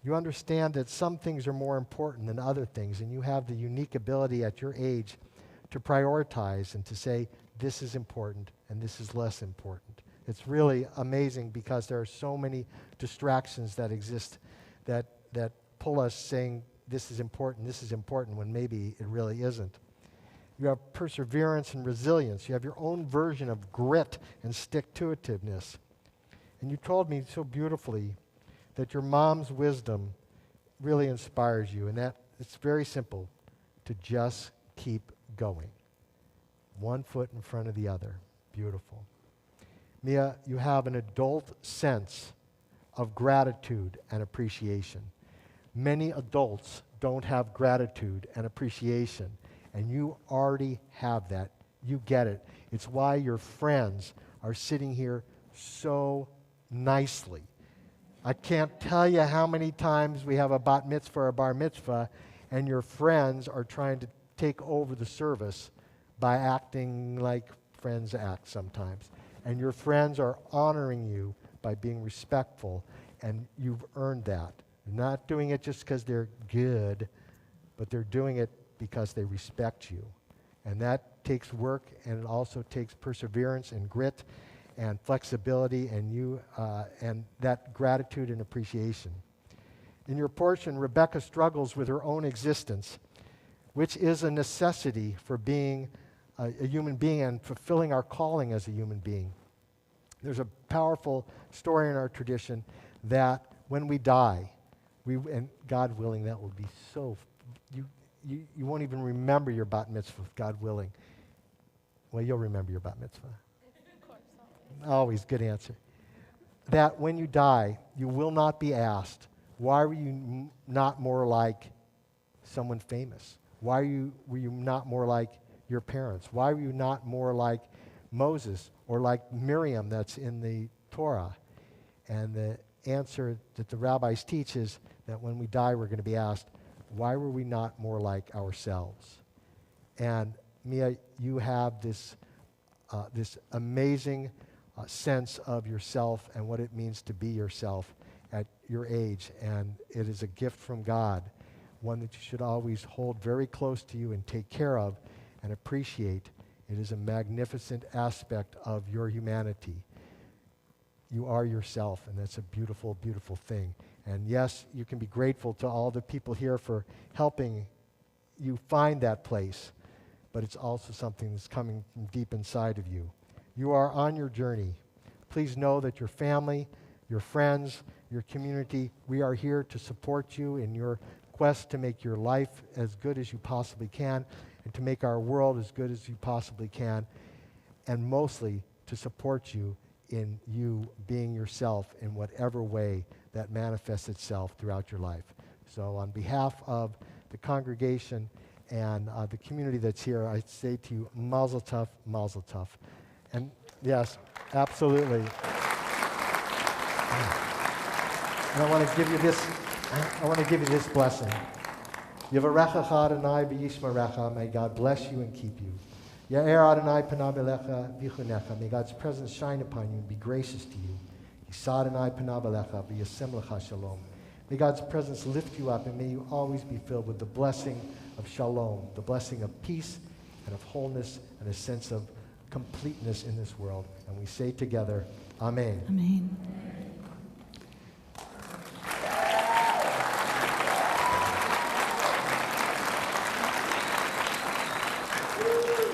You understand that some things are more important than other things, and you have the unique ability at your age to prioritize and to say, this is important and this is less important. It's really amazing because there are so many distractions that exist that pull us saying this is important, when maybe it really isn't. You have perseverance and resilience. You have your own version of grit and stick-to-itiveness. And you told me so beautifully that your mom's wisdom really inspires you, and that it's very simple, to just keep going. One foot in front of the other. Beautiful. Mia, you have an adult sense of gratitude and appreciation. Many adults don't have gratitude and appreciation, and you already have that. You get it. It's why your friends are sitting here so nicely. I can't tell you how many times we have a bat mitzvah or a bar mitzvah, and your friends are trying to take over the service by acting like friends act sometimes. And your friends are honoring you by being respectful, and you've earned that. They're not doing it just because they're good, but they're doing it because they respect you. And that takes work, and it also takes perseverance and grit and flexibility, and that gratitude and appreciation. In your portion, Rebecca struggles with her own existence, which is a necessity for being a human being and fulfilling our calling as a human being. There's a powerful story in our tradition that when we die, and God willing, that will be so, you won't even remember your bat mitzvah, God willing. Well, you'll remember your bat mitzvah. Of course. Always good answer. That when you die, you will not be asked, why were you not more like someone famous? Why were you not more like your parents? Why were you not more like Moses or like Miriam that's in the Torah? And the answer that the rabbis teach is that when we die, we're going to be asked, why were we not more like ourselves? And Mia, you have this amazing sense of yourself and what it means to be yourself at your age. And it is a gift from God, one that you should always hold very close to you and take care of and appreciate. It is a magnificent aspect of your humanity. You are yourself, and that's a beautiful, beautiful thing. And yes, you can be grateful to all the people here for helping you find that place, but it's also something that's coming from deep inside of you. You are on your journey. Please know that your family, your friends, your community, we are here to support you in your quest to make your life as good as you possibly can and to make our world as good as you possibly can, and mostly to support you in you being yourself in whatever way that manifests itself throughout your life. So on behalf of the congregation and the community that's here, I say to you, mazel tov, mazel tov. And yes, absolutely. And I want to give you this blessing. Yivarechecha Adonai v'yishmerecha. May God bless you and keep you. Ya'er Adonai panav elecha v'chunecha. May God's presence shine upon you and be gracious to you. Yisa Adonai panav elecha v'yasem lecha shalom. May God's presence lift you up, and may you always be filled with the blessing of shalom, the blessing of peace and of wholeness and a sense of completeness in this world. And we say together, Amen. Amen.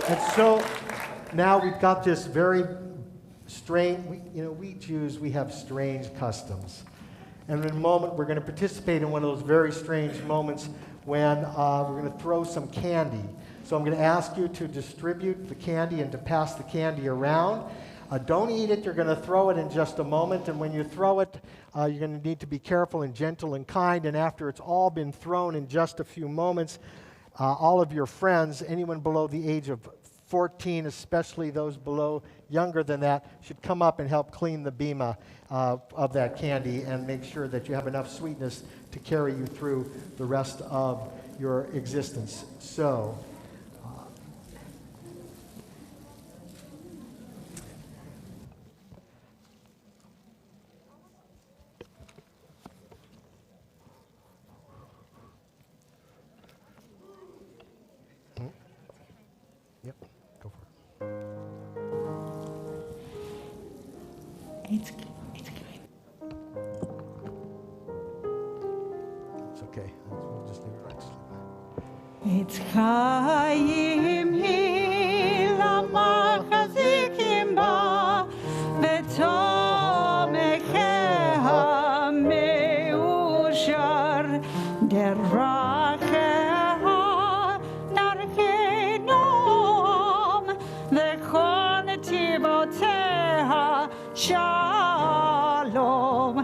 And so now we've got this very strange, we Jews, we have strange customs. And in a moment, we're going to participate in one of those very strange moments when we're going to throw some candy. So I'm going to ask you to distribute the candy and to pass the candy around. Don't eat it. You're going to throw it in just a moment. And when you throw it, you're going to need to be careful and gentle and kind. And after it's all been thrown in just a few moments, all of your friends, anyone below the age of 14, especially those younger than that, should come up and help clean the bima of that candy and make sure that you have enough sweetness to carry you through the rest of your existence. So, yep, go for it. עץ חיים היא למחזיקים בה, ותומכיה מאושר, דרכיה דרכי נועם, וכל נתיבותיה שלום.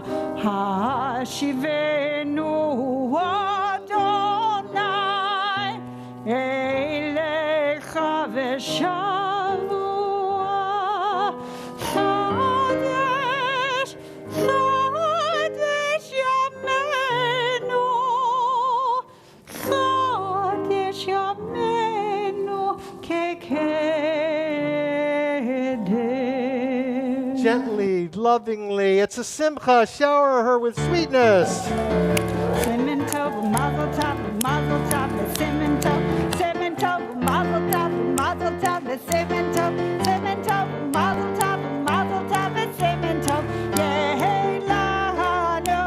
השיבנו אדוני אליך ושבוע חדש, חדש ימינו, חדש ימינו כקדם. Gently, lovingly, it's a simcha. Shower her with sweetness. Cinnamon tov, mazel tov, cinnamon tov, mazel tov, cinnamon tov, mazel tov, cinnamon tov, yehelano.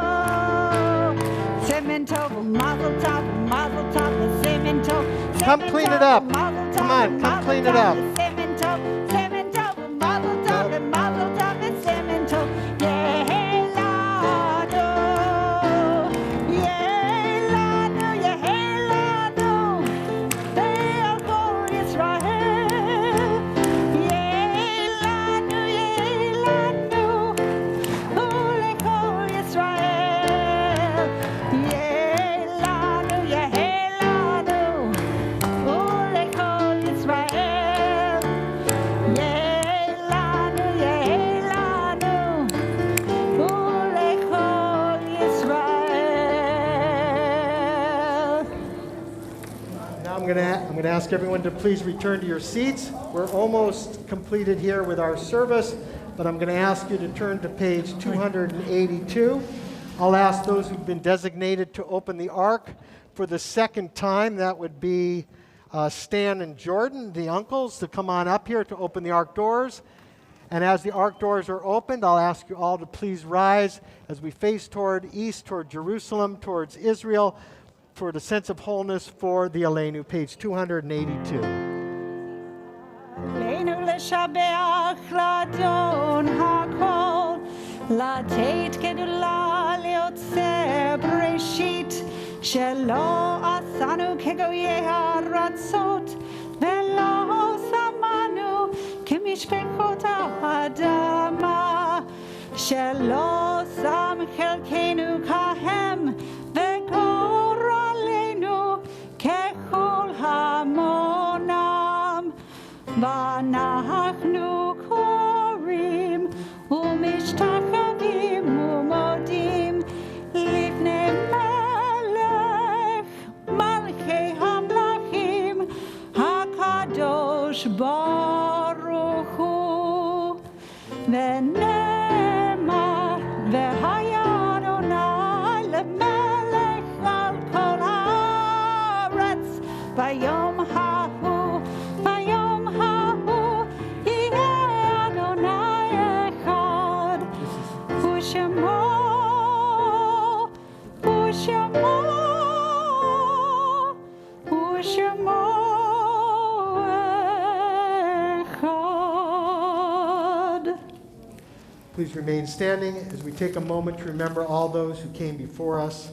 Cinnamon tov, mazel tov, cinnamon tov. Come clean it up. Come on, come clean it up. Cinnamon tov, mazel tov, cinnamon tov, yehelano. Yehelano, yehelano, Be'al kol Yisrael. Yehelano, yehelano, U'lekol Yisrael. Yehelano, yehelano, U'lekol Yisrael. Yehelano, yehelano, U'lekol Yisrael. Now I'm going to ask everyone to please return to your seats. We're almost completed here with our service, but I'm going to ask you to turn to page 282. I'll ask those who've been designated to open the ark for the second time. That would be Stan and Jordan, the uncles, to come on up here to open the ark doors. And as the ark doors are opened, I'll ask you all to please rise as we face toward east, toward Jerusalem, towards Israel, for the sense of wholeness for the Aleinu, page 282. עלינו לשבח לאדון הכל, לתת גדולה ליוצא בראשית, שלא עשנו כגויי הארצות, ולא שמנו כמשפחות האדמה, שלא שם חלקנו כהם, וגורלנו ככל המונם. ואנחנו קוראים ומשתחווים ומודים לפני מלך מלכי המלכים הקדוש ברוך הוא. ונאמר והיה אדוני למלך על כל הארץ ביום ההוא, ביום ההוא יהיה אדוני אחד, ושמו ושמו ושמו אחד. Please remain standing as we take a moment to remember all those who came before us.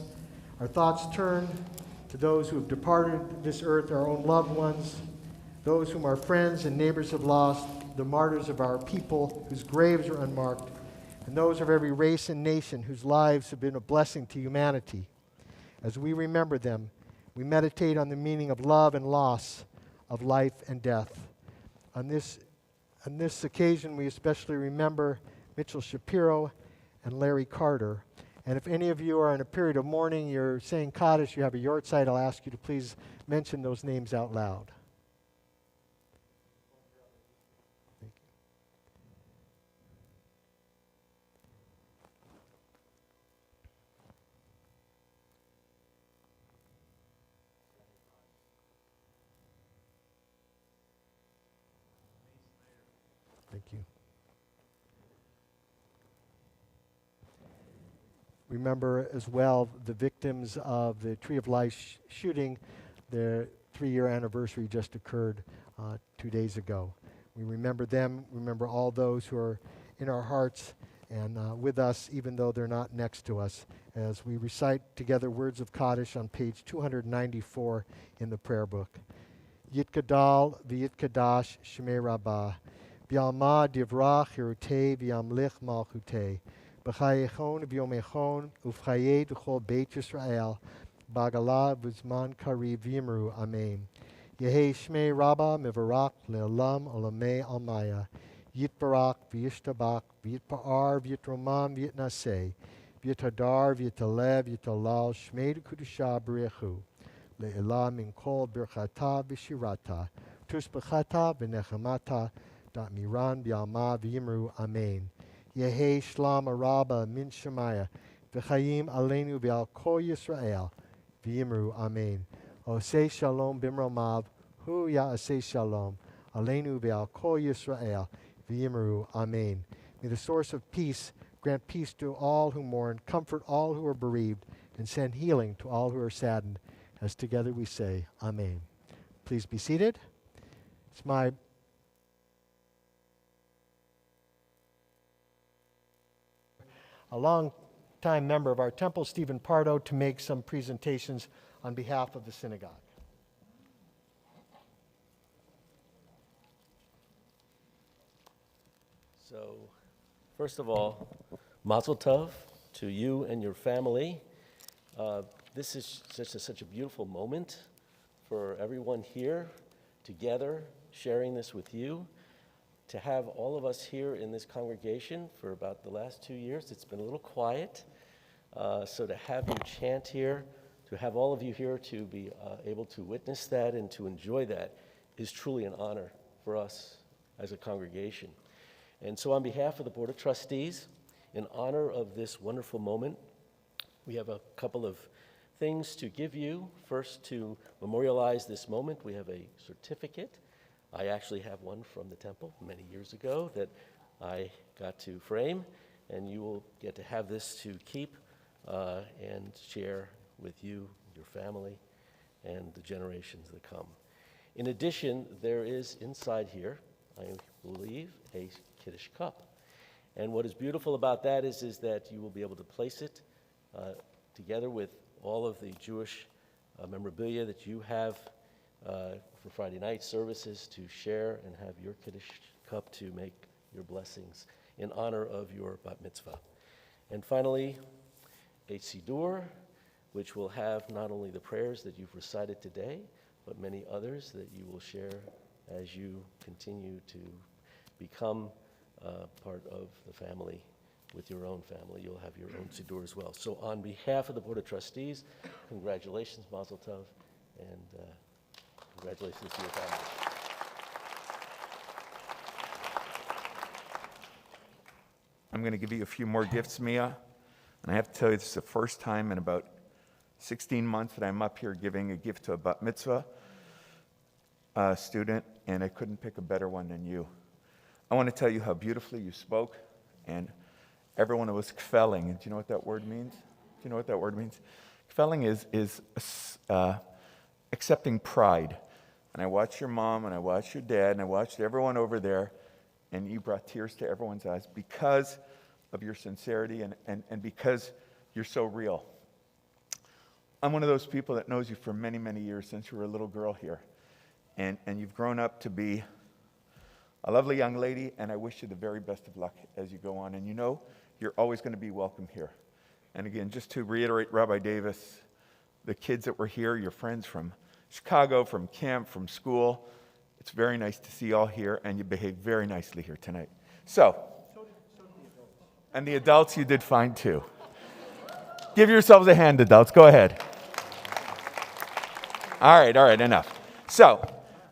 Our thoughts turn to those who have departed this earth, our own loved ones, those whom our friends and neighbors have lost, the martyrs of our people whose graves are unmarked, and those of every race and nation whose lives have been a blessing to humanity. As we remember them, we meditate on the meaning of love and loss, of life and death. On this occasion, we especially remember Mitchell Schapiro and Larry Carter. And if any of you are in a period of mourning, you're saying Kaddish, you have a yortzeit, I'll ask you to please mention those names out loud. Thank you. Thank you. Remember as well the victims of the Tree of Life shooting. 3-year anniversary just occurred 2 days ago. We remember them, remember all those who are in our hearts and with us, even though they're not next to us, as we recite together words of Kaddish on page 294 in the prayer book. Yitkadal v'yitkadash shmei rabbah, v'yalma divrach hirutei v'yamlich malchutei, b'chayechon v'yomechon ufchayei d'chol beit Yisrael, b'agalah v'zman kari v'yimru amen. Yehei shmei rabbah mivarach le'olam olamei almaya, yitbarach v'yishtabach v'yitpa'ar v'yitromam v'yitnaseh, v'yitadar v'yitalev v'yitalal shmei d'kudusha b'rechu, le'elah min kol birchata v'shirata, tusbechata v'nechamata, da'miran b'yalma v'yimru amen. Yehei shlam araba min shemaya, v'chayim aleinu v'al kol Yisrael, v'yimru amen. Osei shalom bimromav, hu ya'asei shalom, aleinu v'al kol Yisrael, v'yimru amen. May the source of peace grant peace to all who mourn, comfort all who are bereaved, and send healing to all who are saddened, as together we say, amen. Please be seated. It's my a long-time member of our temple, Stephen Pardo, to make some presentations on behalf of the synagogue. So, first of all, Mazel Tov to you and your family. This is such a beautiful moment for everyone here together, sharing this with you. To have all of us here in this congregation for about the last 2 years, it's been a little quiet. So to have you chant here, to have all of you here to be able to witness that and to enjoy that is truly an honor for us as a congregation. And so on behalf of the Board of Trustees, in honor of this wonderful moment, we have a couple of things to give you. First, to memorialize this moment, we have a certificate. I actually have one from the temple many years ago that I got to frame, and you will get to have this to keep and share with you, your family, and the generations that come. In addition, there is inside here, I believe, a Kiddush cup. And what is beautiful about that is that you will be able to place it together with all of the Jewish memorabilia that you have for Friday night services to share and have your Kiddush cup to make your blessings in honor of your Bat Mitzvah. And finally, a Siddur, which will have not only the prayers that you've recited today, but many others that you will share as you continue to become part of the family with your own family. You'll have your own Siddur as well. So on behalf of the Board of Trustees, congratulations, Mazel Tov, and congratulations to your family. I'm going to give you a few more gifts, Mia. And I have to tell you, this is the first time in about 16 months that I'm up here giving a gift to a Bat Mitzvah student, and I couldn't pick a better one than you. I want to tell you how beautifully you spoke, and everyone was kfelling. And do you know what that word means? Do you know what that word means? Kfelling is accepting pride. And I watched your mom, and I watched your dad, and I watched everyone over there, and you brought tears to everyone's eyes because of your sincerity and because you're so real. I'm one of those people that knows you for many, many years, since you were a little girl here. And you've grown up to be a lovely young lady, and I wish you the very best of luck as you go on. And you know, you're always going to be welcome here. And again, just to reiterate Rabbi Davis, the kids that were here, your friends from Chicago, from camp, from school, it's very nice to see you all here, and you behaved very nicely here tonight. So and the adults, you did fine too. Give yourselves a hand, adults. Go ahead. All right, enough. So,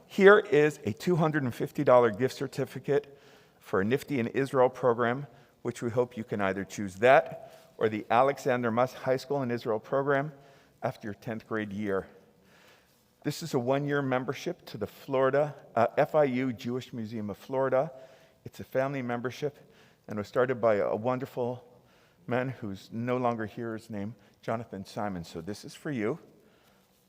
here is a $250 gift certificate for a Nifty in Israel program, which we hope you can either choose that or the Alexander Muss High School in Israel program after your 10th grade year. This is a one-year membership to the FIU Jewish Museum of Florida. It's a family membership, and was started by a wonderful man who's no longer here, his name, Jonathan Simon. So this is for you.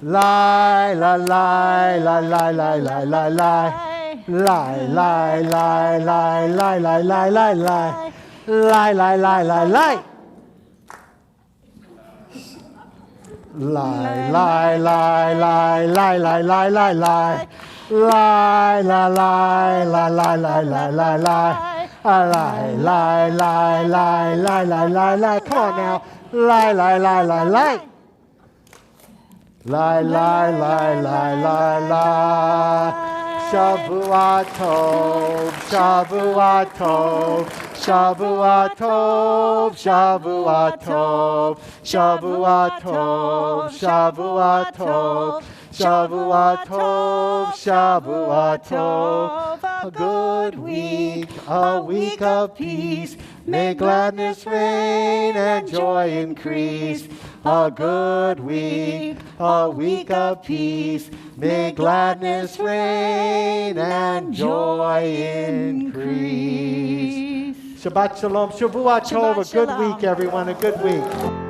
Lie, la, lie, la, lie, lie, lie, lie, lie. Lie, lie, lie, lie, lie, lie, lie, lie, lie. Lie, lie, lie, lie, lie. Lie, lie, lie, lie, lie, lie, lie, lie, lie. Lie, la, lie, la, lie, lie, lie, lie, lie. Lie, lie, lie, lie, lie, lie, lie, lie. Come on now. Lie, lie, lie, lie, lie. Lie, lie, lie, lie, lie, lie. Shavua Tov, Shavua Tov, Shavua Tov, Shavua Tov, Shavua Tov, Shavua Tov, Shavua Tov, Shavua Tov. A good week, a week of peace. May gladness reign and joy increase. A good week, a week of peace. May gladness reign and joy increase. Shabbat shalom, Shavua Tov, a good week, everyone, a good week.